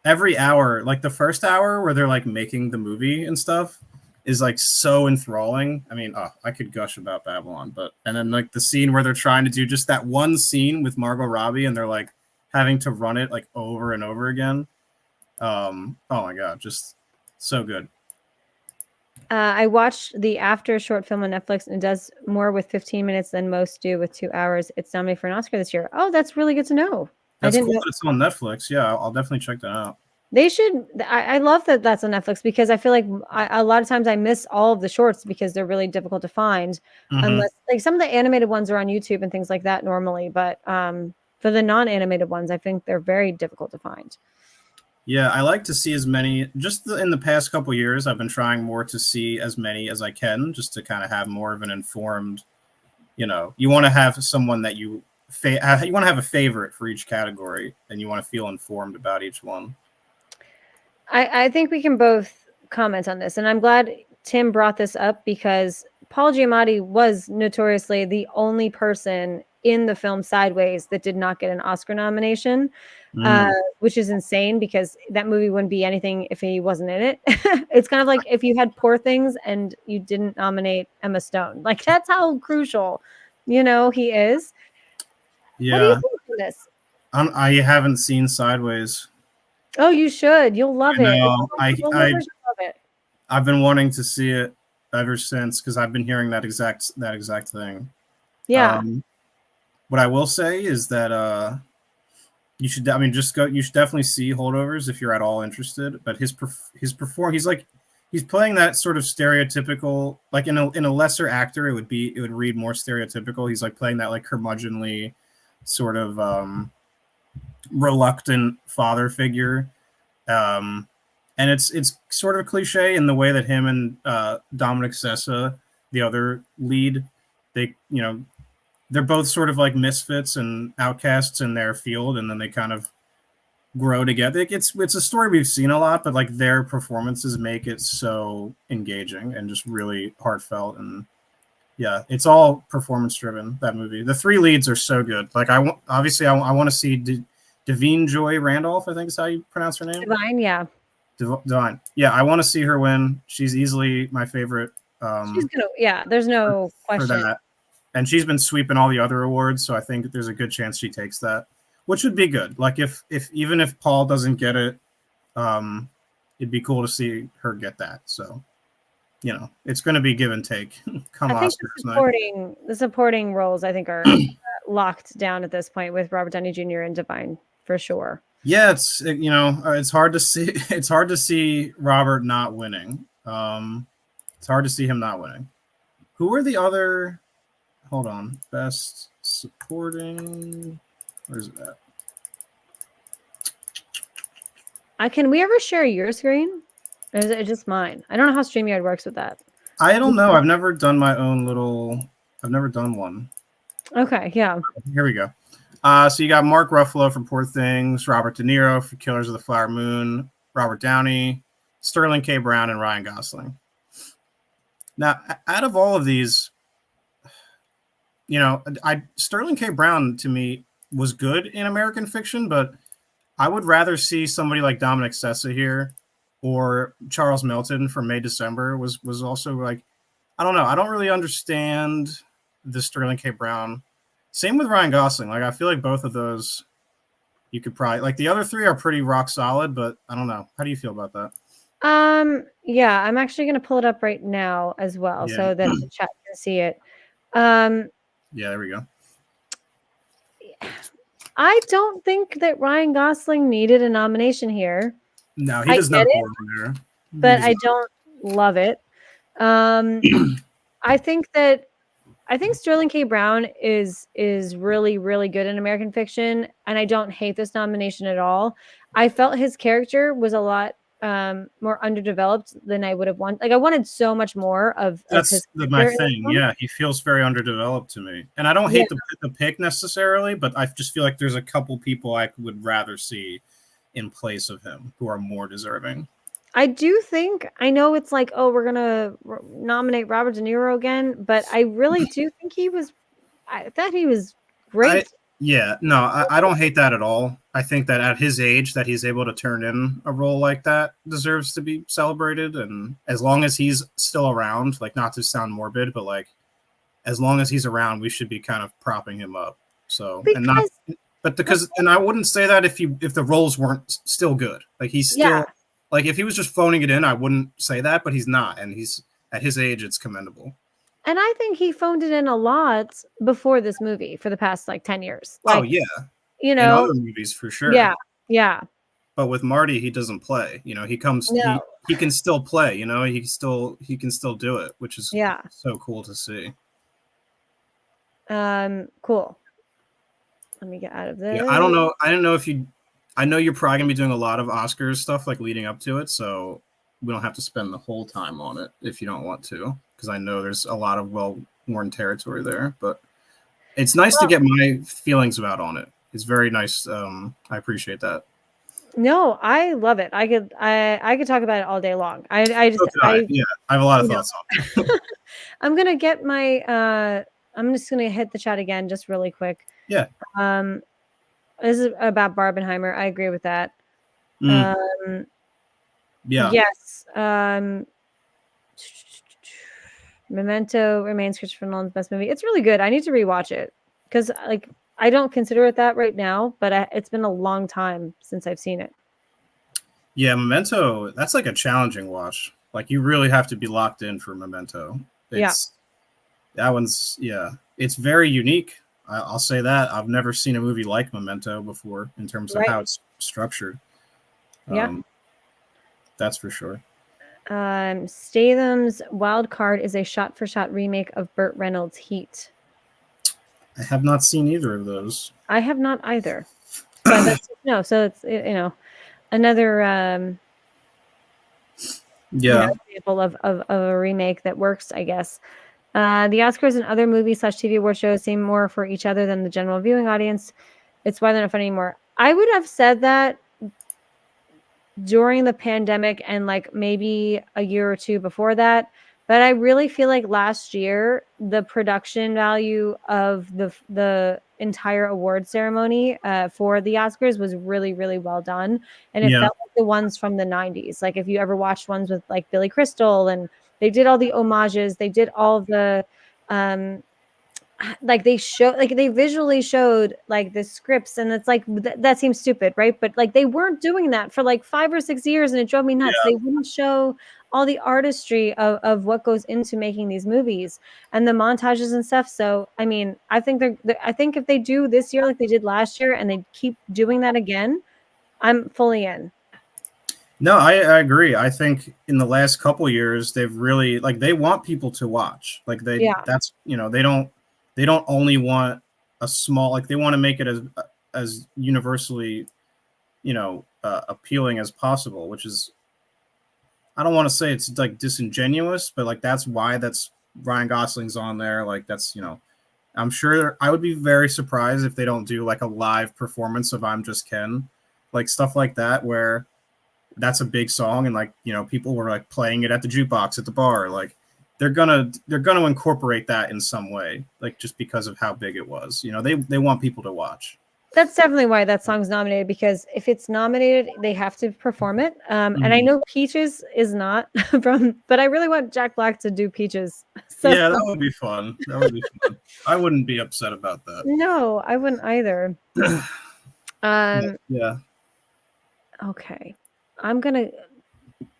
every hour, like the first hour where they're like making the movie and stuff, is like so enthralling. I mean, I could gush about Babylon, but and then like the scene where they're trying to do just that one scene with Margot Robbie and they're like having to run it like over and over again. Oh my god, just so good. I watched the After short film on Netflix, and it does more with 15 minutes than most do with 2 hours. It's nominated for an Oscar this year. Oh, that's really good to know. I That's didn't cool know. that it's on Netflix. Yeah, I'll definitely check that out. They should. I love that that's on Netflix because I feel like a lot of times I miss all of the shorts because they're really difficult to find, Mm-hmm. unless like some of the animated ones are on YouTube and things like that normally. But for the non-animated ones, I think they're very difficult to find. Yeah, I like to see as many. Just in the past couple years, I've been trying more to see as many as I can, just to kind of have more of an informed. You want to have someone that you want to have a favorite for each category, and you want to feel informed about each one. I think we can both comment on this, and I'm glad Tim brought this up because Paul Giamatti was notoriously the only person in the film Sideways that did not get an Oscar nomination, Mm. which is insane because that movie wouldn't be anything if he wasn't in it. It's kind of like if you had Poor Things and you didn't nominate Emma Stone. Like that's how crucial, he is. What do you Yeah, think of this? I haven't seen Sideways. Oh, you should. You'll love I it. If know. you like the filmmakers, you'll love it. I've been wanting to see it ever since because I've been hearing that exact thing. Yeah. Um, what I will say is that you should. I mean, just go. You should definitely see Holdovers if you're at all interested. But his perform. He's playing that sort of stereotypical, like in a lesser actor, it would read more stereotypical. He's like playing that like curmudgeonly, sort of reluctant father figure. Um, and it's sort of a cliche in the way that him and Dominic Sessa, the other lead, they they're both sort of like misfits and outcasts in their field, and then they kind of grow together. It's a story we've seen a lot, but like their performances make it so engaging and just really heartfelt. And yeah, it's all performance driven. That movie, the three leads are so good. Like I want to see Devine Joy Randolph. I think is how you pronounce her name. Divine, yeah. Divine. Yeah, I want to see her win. She's easily my favorite She's gonna yeah, there's for, no for question. that. And she's been sweeping all the other awards, so I think there's a good chance she takes that, which would be good. Like if even if Paul doesn't get it, it'd be cool to see her get that. So it's going to be give and take. Come I think the Oscars night. supporting roles I think are locked down at this point with Robert Downey Jr. and Divine for sure. Yeah, it's hard to see. It's hard to see Robert not winning. It's hard to see him not winning. Who are the other? Hold on. Best supporting. Where's it at? Can we ever share your screen? Or is it just mine? I don't know how StreamYard works with that. I don't know. I've never done my own little. I've never done one. Okay, yeah. Here we go. So you got Mark Ruffalo for Poor Things, Robert De Niro for Killers of the Flower Moon, Robert Downey, Sterling K. Brown, and Ryan Gosling. Now, out of all of these, I Sterling K. Brown to me was good in American Fiction, but I would rather see somebody like Dominic Sessa here, or Charles Melton from May December was also like, I don't know. I don't really understand the Sterling K. Brown. Same with Ryan Gosling. Like, I feel like both of those you could probably like. The other three are pretty rock solid, but I don't know. How do you feel about that? Yeah, I'm actually gonna pull it up right now as well Yeah, so that the chat can see it. Um, yeah. There we go. I don't think that Ryan Gosling needed a nomination here. No, he I does get not it, belong there. He but does I don't love it. Um, I think that I think Sterling K. Brown is really, really good in American Fiction, and I don't hate this nomination at all. I felt his character was a lot more underdeveloped than I would have wanted. Like I wanted so much more of his my character in this thing. one. Yeah, he feels very underdeveloped to me, and I don't Yeah, hate the pick necessarily, but I just feel like there's a couple people I would rather see in place of him who are more deserving. I do think I know it's like, oh, we're gonna nominate Robert De Niro again, but I really do think I thought he was I great. Yeah, no, I don't hate that at all. I think that at his age, that he's able to turn in a role like that deserves to be celebrated, and as long as he's still around, like not to sound morbid, but like as long as he's around, we should be kind of propping him up. So and not, Because but the because and I wouldn't say that if the roles weren't still good. Like he's yeah, still like if he was just phoning it in, I wouldn't say that, but he's not, and he's at his age, it's commendable. and I think he phoned it in a lot before this movie for the past like 10 years. Oh Like, yeah, you in know, other movies for yeah, sure. yeah, But with Marty, he doesn't play. He comes no, he can still play. He can still do it, which is yeah. so cool to see. Cool. Let me get out of Yeah, this. I don't know if you. I know you're probably gonna be doing a lot of Oscars stuff like leading up to it, so we don't have to spend the whole time on it if you don't want to, because I know there's a lot of well-worn territory there. But it's nice to Well, get my feelings about on it. It's very nice. I appreciate that. no, I love it. I could talk about it all day long. I So just could I. I Yeah, I have a lot of you thoughts on it. know I'm gonna get my I'm just gonna hit the chat again just really quick. Yeah. Um this is about Barbenheimer. I agree with that. Mm, Um yeah. yes. Memento remains Christopher Nolan's best movie. It's really good. I need to rewatch it because like I don't consider it that right now, but it's been a long time since I've seen it. Yeah, Memento, that's like a challenging watch. Like you really have to be locked in for Memento. Yeah, It's that one's yeah, it's very unique. I'll say that. I've never seen a movie like Memento before in terms of right. how it's structured. Yeah. Um, that's for sure. Statham's Wild Card is a shot-for-shot remake of Burt Reynolds' Heat. I have not seen either of those. I have not either, but that's no. So it's another Yeah, example of a remake that works, I guess. The Oscars and other movie slash TV award shows seem more for each other than the general viewing audience. It's why they're not fun anymore. I would have said that during the pandemic and like maybe a year or two before that. But I really feel like last year the production value of the entire award ceremony for the Oscars was really really well done, and it yeah, felt like the ones from the '90s. Like if you ever watched ones with like Billy Crystal, and they did all the homages, they did all of the um, like they show like they visually showed like the scripts, and it's like that seems stupid, right? But like they weren't doing that for like 5 or 6 years, and it drove me nuts. yeah. They wouldn't show all the artistry of what goes into making these movies and the montages and stuff. So I mean, I think I think if they do this year like they did last year and they keep doing that again, I'm fully in. No, I agree. I think in the last couple years they've really like they want people to watch. Like Yeah, that's they don't only want a small like they want to make it as universally appealing as possible, which is I don't want to say it's like disingenuous, but like that's why that's Ryan Gosling's on there. Like that's I'm sure I would be very surprised if they don't do like a live performance of I'm Just Ken, like stuff like that where that's a big song and like people were like playing it at the jukebox at the bar. Like they're gonna incorporate that in some way, like just because of how big it was. They want people to watch. That's definitely why that song's nominated, because if it's nominated, they have to perform it. And I know Peaches is not but I really want Jack Black to do Peaches. So Yeah, that would be fun. That would be fun. I wouldn't be upset about that. no, I wouldn't either. Yeah. Okay.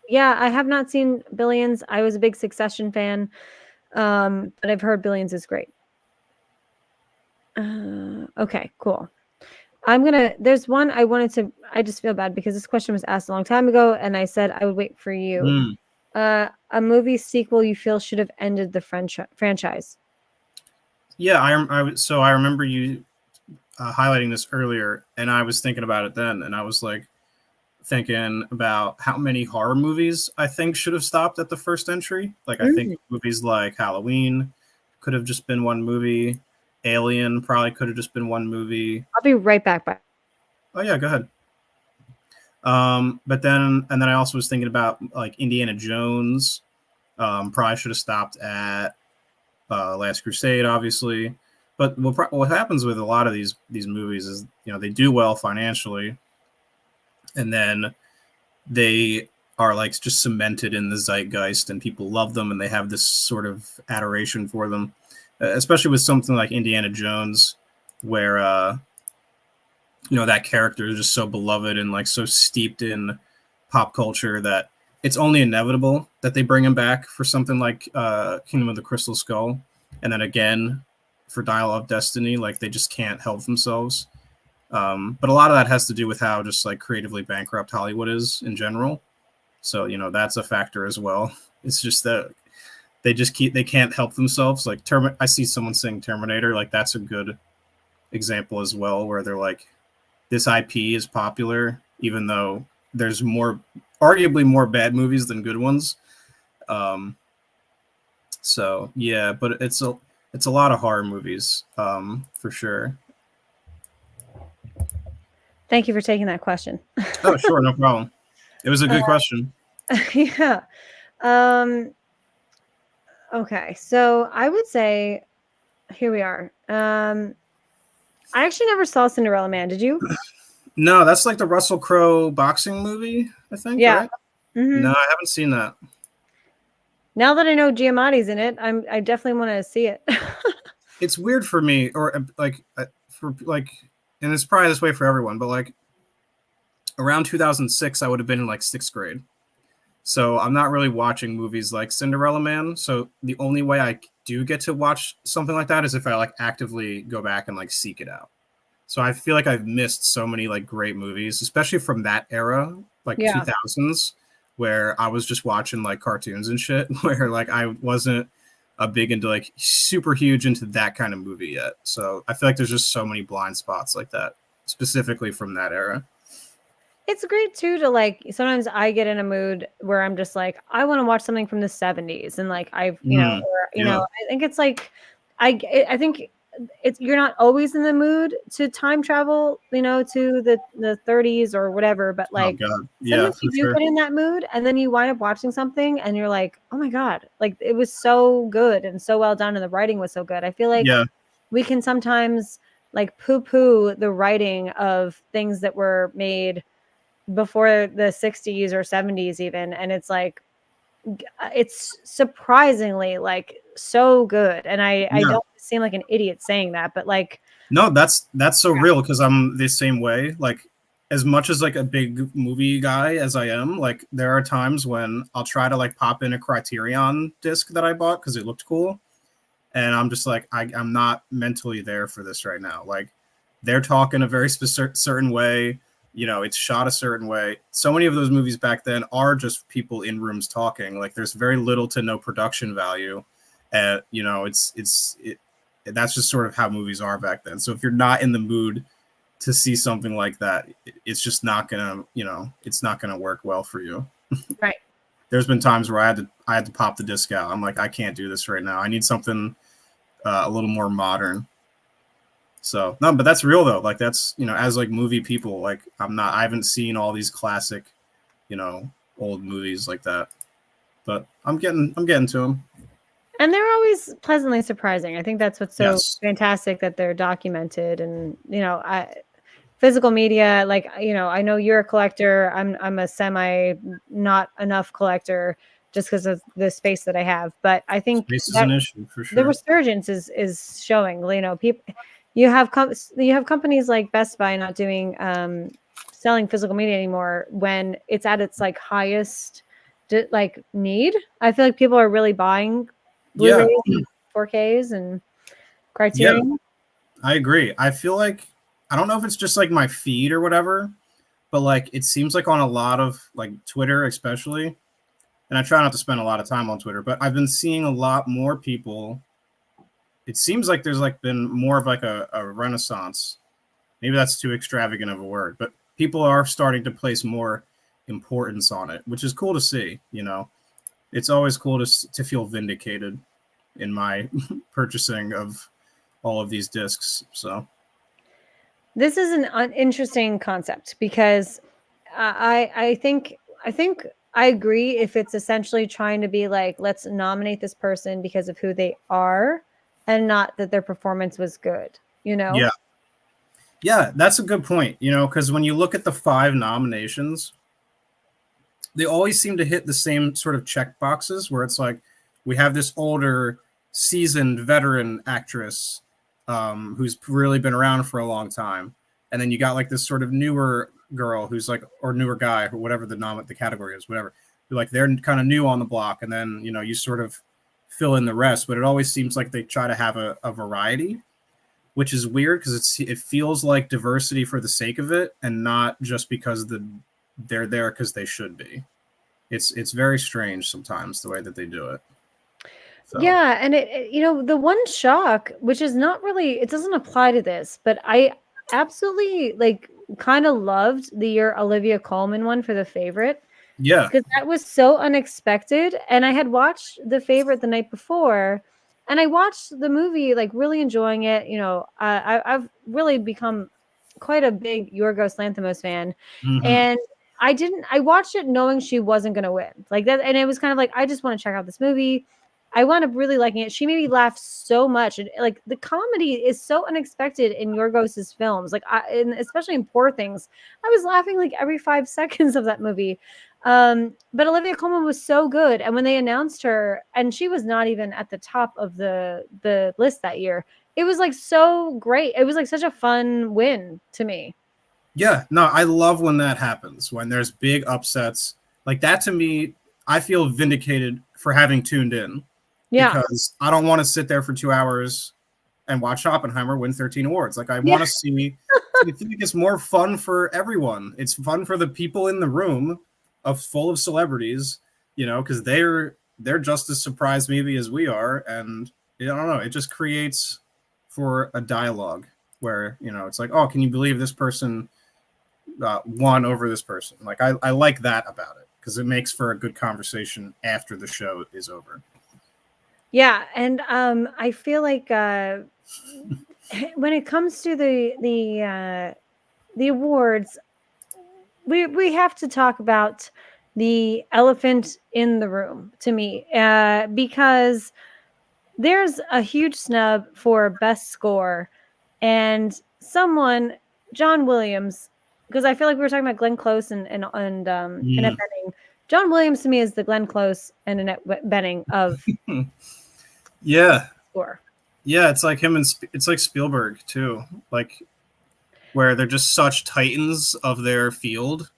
Yeah, I have not seen Billions. I was a big Succession fan. But I've heard Billions is great. Okay, cool. There's one I just feel bad because this question was asked a long time ago and I said I would wait for you. A movie sequel you feel should have ended the franchise. Yeah, I remember you highlighting this earlier, and I was thinking about it then, and I was like thinking about how many horror movies I think should have stopped at the first entry. Like, I think movies like Halloween could have just been one movie. Alien probably could have just been one movie. I'll be right back. Bye. Oh yeah, go ahead. But then I also was thinking about like Indiana Jones. Probably should have stopped at Last Crusade, obviously. But what happens with a lot of these movies is, they do well financially, and then they are like just cemented in the zeitgeist, and people love them, and they have this sort of adoration for them, especially with something like Indiana Jones, where that character is just so beloved and like so steeped in pop culture that it's only inevitable that they bring him back for something like Kingdom of the Crystal Skull, and then again for Dial of Destiny. Like, they just can't help themselves. But a lot of that has to do with how just like creatively bankrupt Hollywood is in general. So that's a factor as well. It's just that they can't help themselves. Like I see someone saying Terminator, like that's a good example as well, where they're like, this IP is popular, even though there's arguably more bad movies than good ones. So yeah, but it's a lot of horror movies, for sure. Thank you for taking that question. Oh, sure, no problem. It was a good question. Yeah. Okay, so I would say, here we are. I actually never saw Cinderella Man. Did you? No, that's like the Russell Crowe boxing movie, I think. Yeah. Right? No, I haven't seen that. Now that I know Giamatti's in it, I definitely want to see it. It's weird for me, or like and it's probably this way for everyone, but like around 2006, I would have been in like 6th grade. So I'm not really watching movies like Cinderella Man. So the only way I do get to watch something like that is if I like actively go back and like seek it out. So I feel like I've missed so many like great movies, especially from that era, like 2000s, where I was just watching like cartoons and shit, where like I wasn't a big into like super huge into that kind of movie yet. So I feel like there's just so many blind spots like that, specifically from that era. It's great too to like, sometimes I get in a mood where I'm just like, I want to watch something from the 70s, and like I think it's like I think you're not always in the mood to time travel, to the 30s or whatever, but like sometimes you do get in that mood and then you wind up watching something and you're like, oh my God, like it was so good and so well done and the writing was so good. I feel like we can sometimes like poo-poo the writing of things that were made before the 60s or 70s even, and it's like it's surprisingly like so good, and I don't seem like an idiot saying that, but like no, that's so real, because I'm the same way. Like, as much as like a big movie guy as I am, like there are times when I'll try to like pop in a Criterion disc that I bought because it looked cool, and I'm just like, I'm not mentally there for this right now. Like, they're talking a very certain way, it's shot a certain way. So many of those movies back then are just people in rooms talking. Like, there's very little to no production value, and that's just sort of how movies are back then. So if you're not in the mood to see something like that, it's just not gonna it's not gonna work well for you. Right. There's been times where I had to pop the disc out. I'm like, I can't do this right now. I need something a little more modern. So no, but that's real though. Like, that's, as like movie people, like I haven't seen all these classic, old movies like that, but I'm getting to them. And they're always pleasantly surprising. I think that's what's so Yes. fantastic, that they're documented. And, physical media, like, I know you're a collector. I'm a semi not enough collector, just because of the space that I have. But I think Space is that an issue for the sure. resurgence is showing. People, you have companies like Best Buy not doing selling physical media anymore when it's at its like highest like need. I feel like people are really buying Yeah. Blu-rays and 4Ks and Yeah, Criterion. I agree. I feel like I don't know if it's just like my feed or whatever, but like it seems like on a lot of like Twitter especially, and I try not to spend a lot of time on Twitter, but I've been seeing a lot more people. It seems like there's like been more of like a renaissance. Maybe that's too extravagant of a word, but people are starting to place more importance on it, which is cool to see. It's always cool to feel vindicated in my purchasing of all of these discs. So This is an interesting concept, because I think I agree if it's essentially trying to be like, let's nominate this person because of who they are, and not that their performance was good, you know? yeah, yeah, that's a good point. Because when you look at the 5 nominations, they always seem to hit the same sort of check boxes where it's like we have this older, seasoned veteran actress who's really been around for a long time, and then you got like this sort of newer girl who's like, or newer guy, or whatever the category is, whatever. Like they're kind of new on the block, and then you sort of fill in the rest. But it always seems like they try to have a variety, which is weird because it feels like diversity for the sake of it, and not just because they're there because they should be. It's very strange sometimes the way that they do it. So Yeah, and the one shock, which is not really, it doesn't apply to this, but I absolutely like kind of loved the year Olivia Colman one for The Favorite, yeah. because that was so unexpected. And I had watched The Favorite the night before, and I watched the movie like really enjoying it. I've really become quite a big Yorgos Lanthimos fan, Mm-hmm. and I watched it knowing she wasn't going to win, like that, and it was kind of like, I just want to check out this movie. I wound up really liking it. She made me laugh so much, and like the comedy is so unexpected in Yorgos's films, like and especially in Poor Things. I was laughing like every 5 seconds of that movie. But Olivia Colman was so good, and when they announced her, and she was not even at the top of the list that year, it was like so great. It was like such a fun win to me. Yeah, no, I love when that happens, when there's big upsets. Like that to me, I feel vindicated for having tuned in, Yeah, because I don't want to sit there for 2 hours and watch Oppenheimer win 13 awards. Like I yeah, want to see. I think it's more fun for everyone. It's fun for the people in the room of full of celebrities, because they're just as surprised maybe as we are, and I don't know. It just creates for a dialogue where it's like, oh, can you believe this person won over this person? Like I like that about it because it makes for a good conversation after the show is over. yeah, and I feel like when it comes to the awards, we have to talk about the elephant in the room to me, because there's a huge snub for best score, and someone, John Williams, because I feel like we were talking about Glenn Close and Annette Mm. Bening. John Williams to me is the Glenn Close and Annette Bening of Yeah, score. yeah, it's like him and it's like Spielberg too, like where they're just such titans of their field,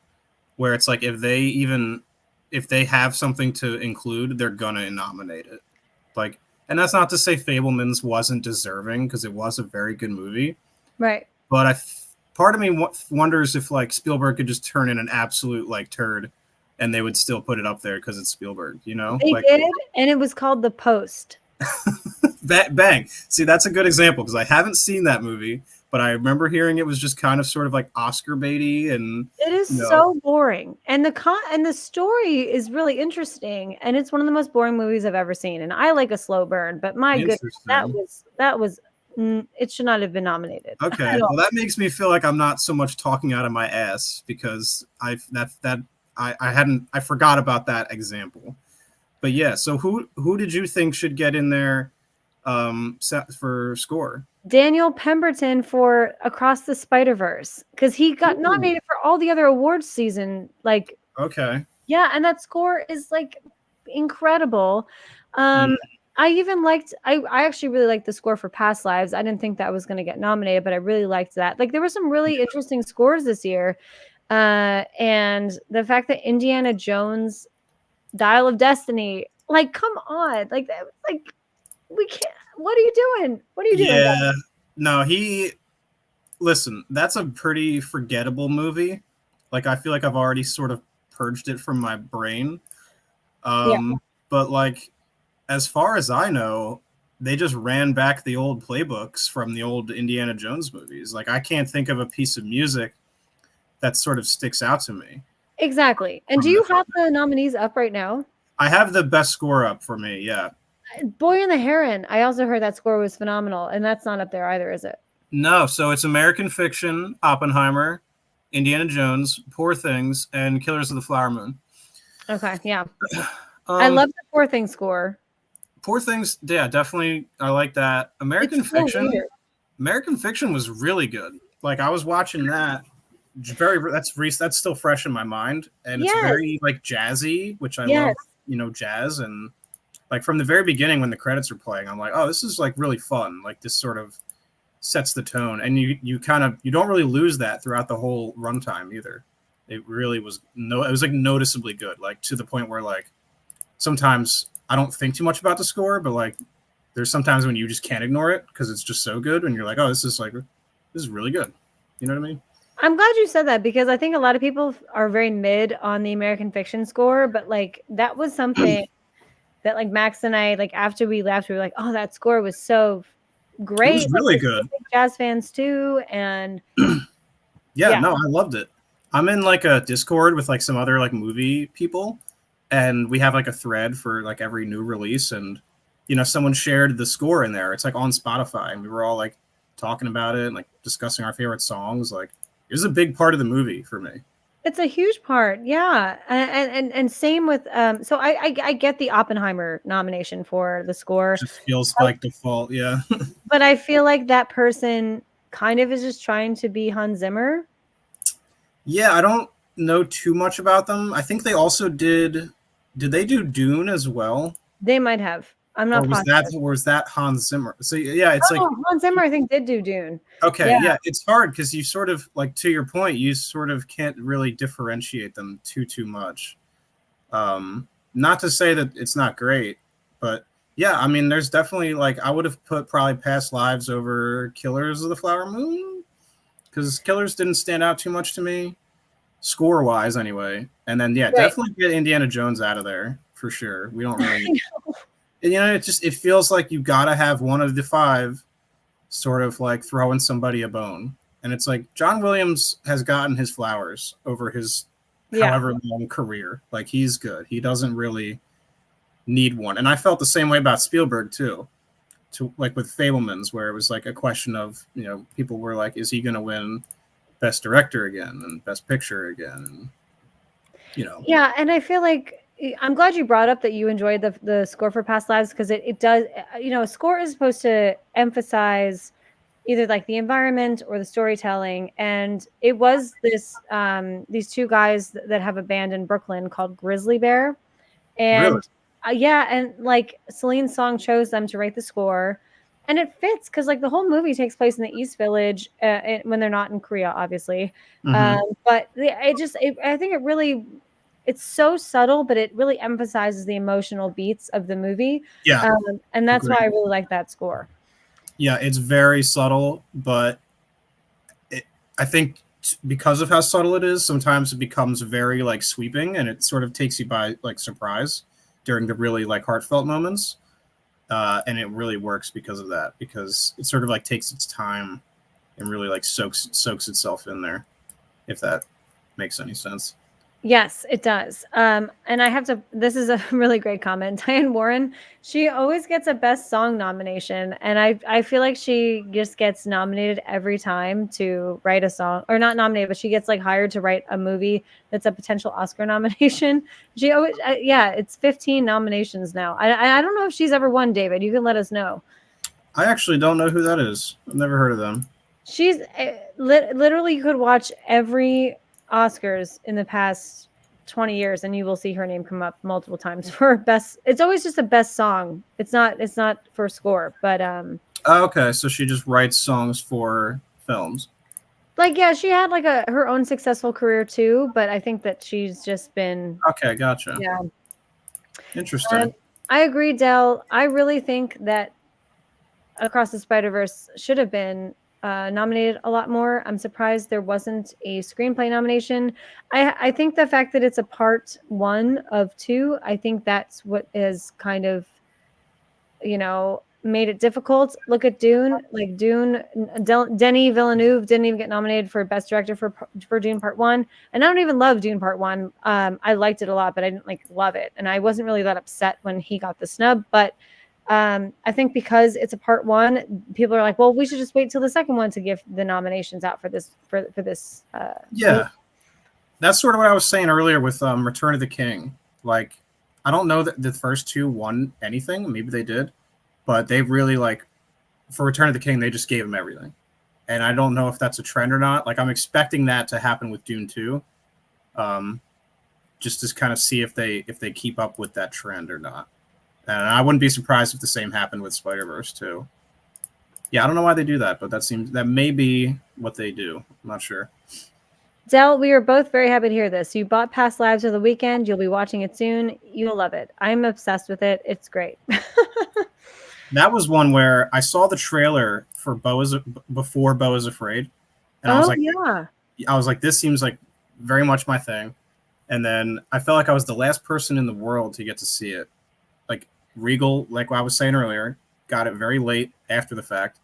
where it's like if they have something to include, they're gonna nominate it. Like, and that's not to say Fableman's wasn't deserving because it was a very good movie, Right. but part of me wonders if like Spielberg could just turn in an absolute like turd, and they would still put it up there because it's Spielberg, They like did, and it was called The Post. bang. See, that's a good example because I haven't seen that movie, but I remember hearing it was just kind of sort of like Oscar baity, and It is you know, so boring, and the story is really interesting, and it's one of the most boring movies I've ever seen. And I like a slow burn, but my goodness, interesting. that was it should not have been nominated Okay, at all. well that makes me feel like I'm not so much talking out of my ass because I forgot about that example. But yeah, so who did you think should get in there for score? Daniel Pemberton for Across the Spider-Verse, because he got Ooh, nominated for all the other awards season. Like, okay. yeah, and that score is like incredible. Mm, I even liked I actually really liked the score for Past Lives. I didn't think that was going to get nominated, but I really liked that. Like there were some really interesting scores this year. And the fact that Indiana Jones Dial of Destiny, like come on. Like that like we can't what are you doing? What are you doing, yeah. No, listen, that's a pretty forgettable movie. Like I feel like I've already sort of purged it from my brain. Yeah, But like as far as I know, they just ran back the old playbooks from the old Indiana Jones movies. Like I can't think of a piece of music that sort of sticks out to me exactly. And do from the you film. have the nominees up right now? I have the best score up for me. Yeah. Boy and the Heron. I also heard that score was phenomenal, and that's not up there either, is it? No, so it's American Fiction, Oppenheimer, Indiana Jones, Poor Things, and Killers of the Flower Moon. Okay, yeah. I Um, love the Poor Thing score. Poor Things, yeah, definitely. I like that. It's so weird. American Fiction was really good. Like I was watching that. That's still fresh in my mind, and it's Yes, very like jazzy, which I yes. love. Jazz, and like from the very beginning when the credits are playing, I'm like, oh, this is like really fun. Like this sort of sets the tone, and you don't really lose that throughout the whole runtime either. It really was it was like noticeably good, like to the point where like sometimes I don't think too much about the score, but like there's sometimes when you just can't ignore it because it's just so good, and you're like, oh, this is really good. You know what I mean? I'm glad you said that because I think a lot of people are very mid on the American Fiction score, but like that was something that like Max and I like after we left, we were like, oh, that score was so It was great. Like really we're good. big jazz fans too, and Yeah, yeah, no, I loved it. I'm in like a Discord with like some other like movie people, and we have like a thread for like every new release, and someone shared the score in there. It's like on Spotify, and we were all like talking about it and like discussing our favorite songs. Like it was a big part of the movie for me. it's a huge part. Yeah, and same with so I get the Oppenheimer nomination for the score, Just feels like default, yeah. but I feel like that person kind of is just trying to be Hans Zimmer. Yeah, I don't know too much about them. I think they also did they do Dune as well? They might have. I'm Or not positive. was that Hans Zimmer? So yeah, it's like Oh, Hans Zimmer, I think did do Dune. okay, Yeah, yeah, it's hard because you sort of like to your point, you sort of can't really differentiate them too much. Not to say that it's not great, but yeah, I mean, there's definitely like I would have put probably Past Lives over Killers of the Flower Moon because Killers didn't stand out too much to me, score wise anyway. And then yeah, right. definitely get Indiana Jones out of there for sure. We don't really, and, it feels like you gotta have one of the five sort of like throwing somebody a bone. And it's like John Williams has gotten his flowers over his Yeah. however long career. Like he's good. He doesn't really need one. And I felt the same way about Spielberg too. To like with Fablemans, where it was like a question of, people were like, is he gonna win best director again and best picture again? And, Yeah, and I feel like I'm glad you brought up that you enjoyed the score for Past Lives because it does a score is supposed to emphasize either like the environment or the storytelling, and it was this these two guys that have a band in Brooklyn called Grizzly Bear. Really? And yeah, and like Celine Song chose them to write the score. And it fits because like the whole movie takes place in the East Village when they're not in Korea, obviously. Mm-hmm. But I think it's so subtle, but it really emphasizes the emotional beats of the movie. Yeah, And that's why agree. I really like that score. Yeah, it's very subtle, but I think because of how subtle it is, sometimes it becomes very like sweeping, and it sort of takes you by like surprise during the really like heartfelt moments. And it really works because of that, because it sort of like takes its time and really like soaks itself in there, if that makes any sense. Yes, it does. And I have to this is a really great comment. Diane Warren, she always gets a best song nomination, and I feel like she just gets nominated every time to write a song, or not nominated, but she gets like hired to write a movie that's a potential Oscar nomination. She always yeah, it's 15 nominations now. I don't know if she's ever won, David. You can let us know. I actually don't know who that is. I've never heard of them. She's literally you could watch every Oscars in the past 20 years and you will see her name come up multiple times for best. It's always just a best song. It's not for score, but Oh, okay, so she just writes songs for films. like yeah, she had like a her own successful career too, but I think that she's just been Okay, gotcha. yeah. Um, Interesting. I agree, Dell. I really think that Across the Spider-Verse should have been nominated a lot more. I'm surprised there wasn't a screenplay nomination. I think the fact that it's a part one of two, I think that's what is kind of, made it difficult. Look at Dune. Like Dune, Denis Villeneuve didn't even get nominated for Best Director for Dune Part One, and I don't even love Dune Part One. I liked it a lot, but I didn't like love it, and I wasn't really that upset when he got the snub. But I think because it's a part one, people are like, well, we should just wait till the second one to give the nominations out for this movie. Yeah, that's sort of what I was saying earlier with Return of the King. Like, I don't know that the first two won anything. Maybe they did, but they really like for Return of the King, they just gave him everything. And I don't know if that's a trend or not. Like, I'm expecting that to happen with Dune 2, um, just to kind of see if they keep up with that trend or not. And I wouldn't be surprised if the same happened with Spider-Verse too. Yeah, I don't know why they do that, but that may be what they do. I'm not sure. Dell, we are both very happy to hear this. You bought Past Lives of the Weekend. You'll be watching it soon. You'll love it. I'm obsessed with it. It's great. That was one where I saw the trailer for before Beau is Afraid, and Oh yeah. I was like, this seems like very much my thing. And then I felt like I was the last person in the world to get to see it. Like Regal, like I was saying earlier, got it very late after the fact,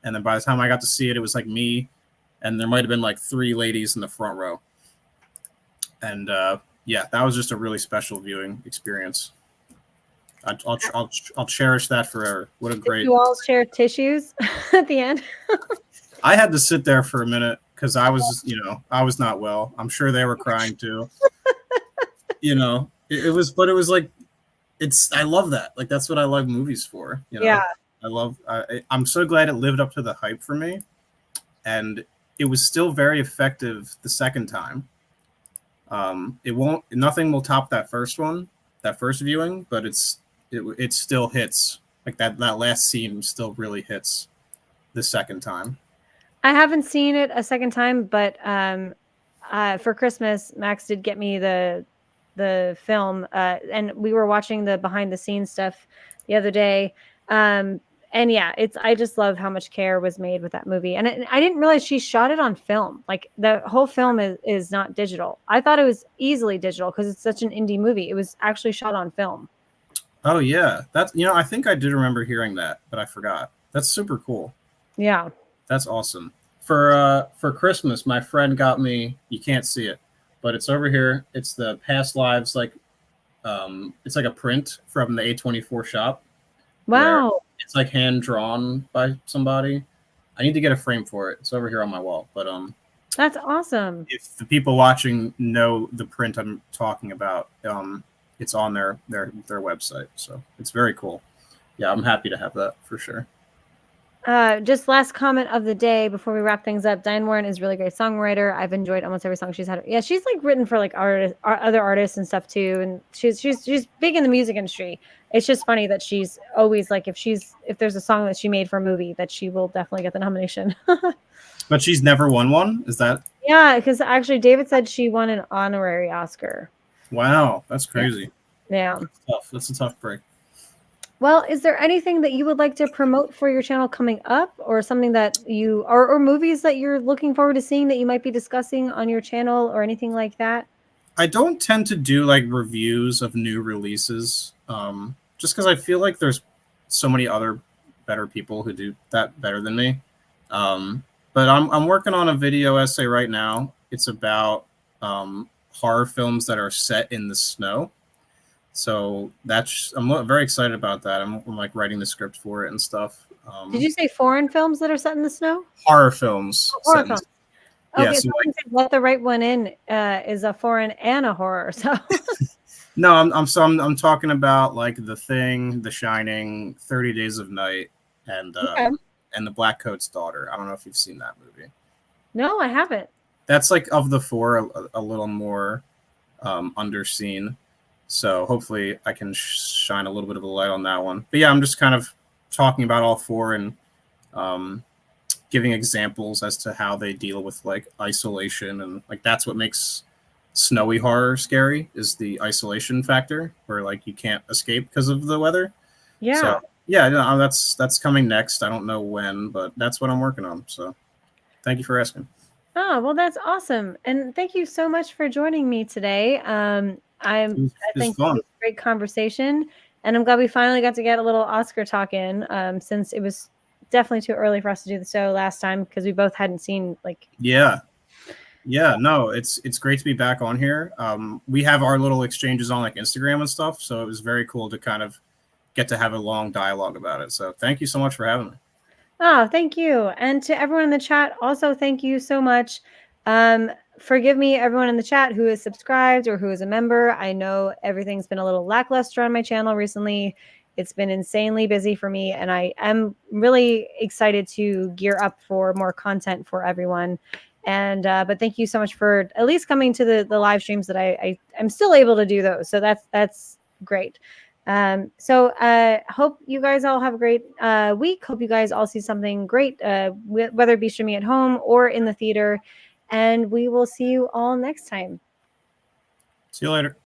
and then by the time I got to see it, it was like me, and there might have been like three ladies in the front row, and yeah, that was just a really special viewing experience. I'll cherish that forever. What a Did great! you all share tissues at the end? I had to sit there for a minute because I was, I was not well. I'm sure they were crying too. It was, but it was like, I love that. Like, that's what I love movies for. Yeah. I'm so glad it lived up to the hype for me. And it was still very effective the second time. Nothing will top that first one, that first viewing, but it still hits. Like that last scene still really hits the second time. I haven't seen it a second time, but for Christmas, Max did get me the film, and we were watching the behind the scenes stuff the other day. And yeah, I just love how much care was made with that movie, and I didn't realize she shot it on film. Like the whole film is not digital. I thought it was easily digital because it's such an indie movie. It was actually shot on film. Oh yeah, that's I think I did remember hearing that, but I forgot. That's super cool. Yeah. That's awesome. For Christmas, my friend got me. You can't see it, but it's over here. It's the Past Lives it's like a print from the A24 shop where Wow. it's like hand drawn by somebody. I need to get a frame for it. It's over here on my wall. But That's awesome. if the people watching know the print I'm talking about, it's on their website. So it's very cool. Yeah, I'm happy to have that for sure. Just last comment of the day before we wrap things up. Diane Warren is a really great songwriter. I've enjoyed almost every song she's had. Yeah, she's like written for like other artists and stuff too, and she's big in the music industry. It's just funny that she's always like if there's a song that she made for a movie that she will definitely get the nomination. But she's never won one. Is that? Yeah, because actually David said she won an honorary Oscar. Wow, that's crazy. Yeah. That's tough. That's a tough break. Well, is there anything that you would like to promote for your channel coming up, or something that or movies that you're looking forward to seeing that you might be discussing on your channel or anything like that? I don't tend to do like reviews of new releases, just because I feel like there's so many other better people who do that better than me. But I'm working on a video essay right now. It's about horror films that are set in the snow. So I'm very excited about that. I'm like writing the script for it and stuff. Did you say foreign films that are set in the snow? Horror films Oh, horror set in films. yeah. Okay, So so I like can say Let the Right One In is a foreign and a horror. So no, I'm talking about like The Thing, The Shining, 30 Days of Night, okay. and The Black Coat's Daughter. I don't know if you've seen that movie. No, I haven't. That's like of the four a little more underseen. So hopefully I can shine a little bit of a light on that one. But yeah, I'm just kind of talking about all four and um, giving examples as to how they deal with like isolation and like that's what makes snowy horror scary is the isolation factor where like you can't escape because of the weather. So Yeah. yeah, no, that's coming next. I don't know when, but that's what I'm working on. So thank you for asking. Oh, well, that's awesome. And thank you so much for joining me today. It was, I it was think it fun. was a great conversation, and I'm glad we finally got to get a little Oscar talk in, since it was definitely too early for us to do the show last time because we both hadn't seen like. Yeah. Yeah, no, it's great to be back on here. We have our little exchanges on like Instagram and stuff, so it was very cool to kind of get to have a long dialogue about it. So thank you so much for having me. Oh, thank you. And to everyone in the chat, also thank you so much. Forgive me, everyone in the chat who is subscribed or who is a member. I know everything's been a little lackluster on my channel recently. It's been insanely busy for me, and I am really excited to gear up for more content for everyone. And but thank you so much for at least coming to the live streams that I'm still able to do those. So that's great. So hope you guys all have a great week. Hope you guys all see something great, whether it be streaming at home or in the theater. And we will see you all next time. See you later.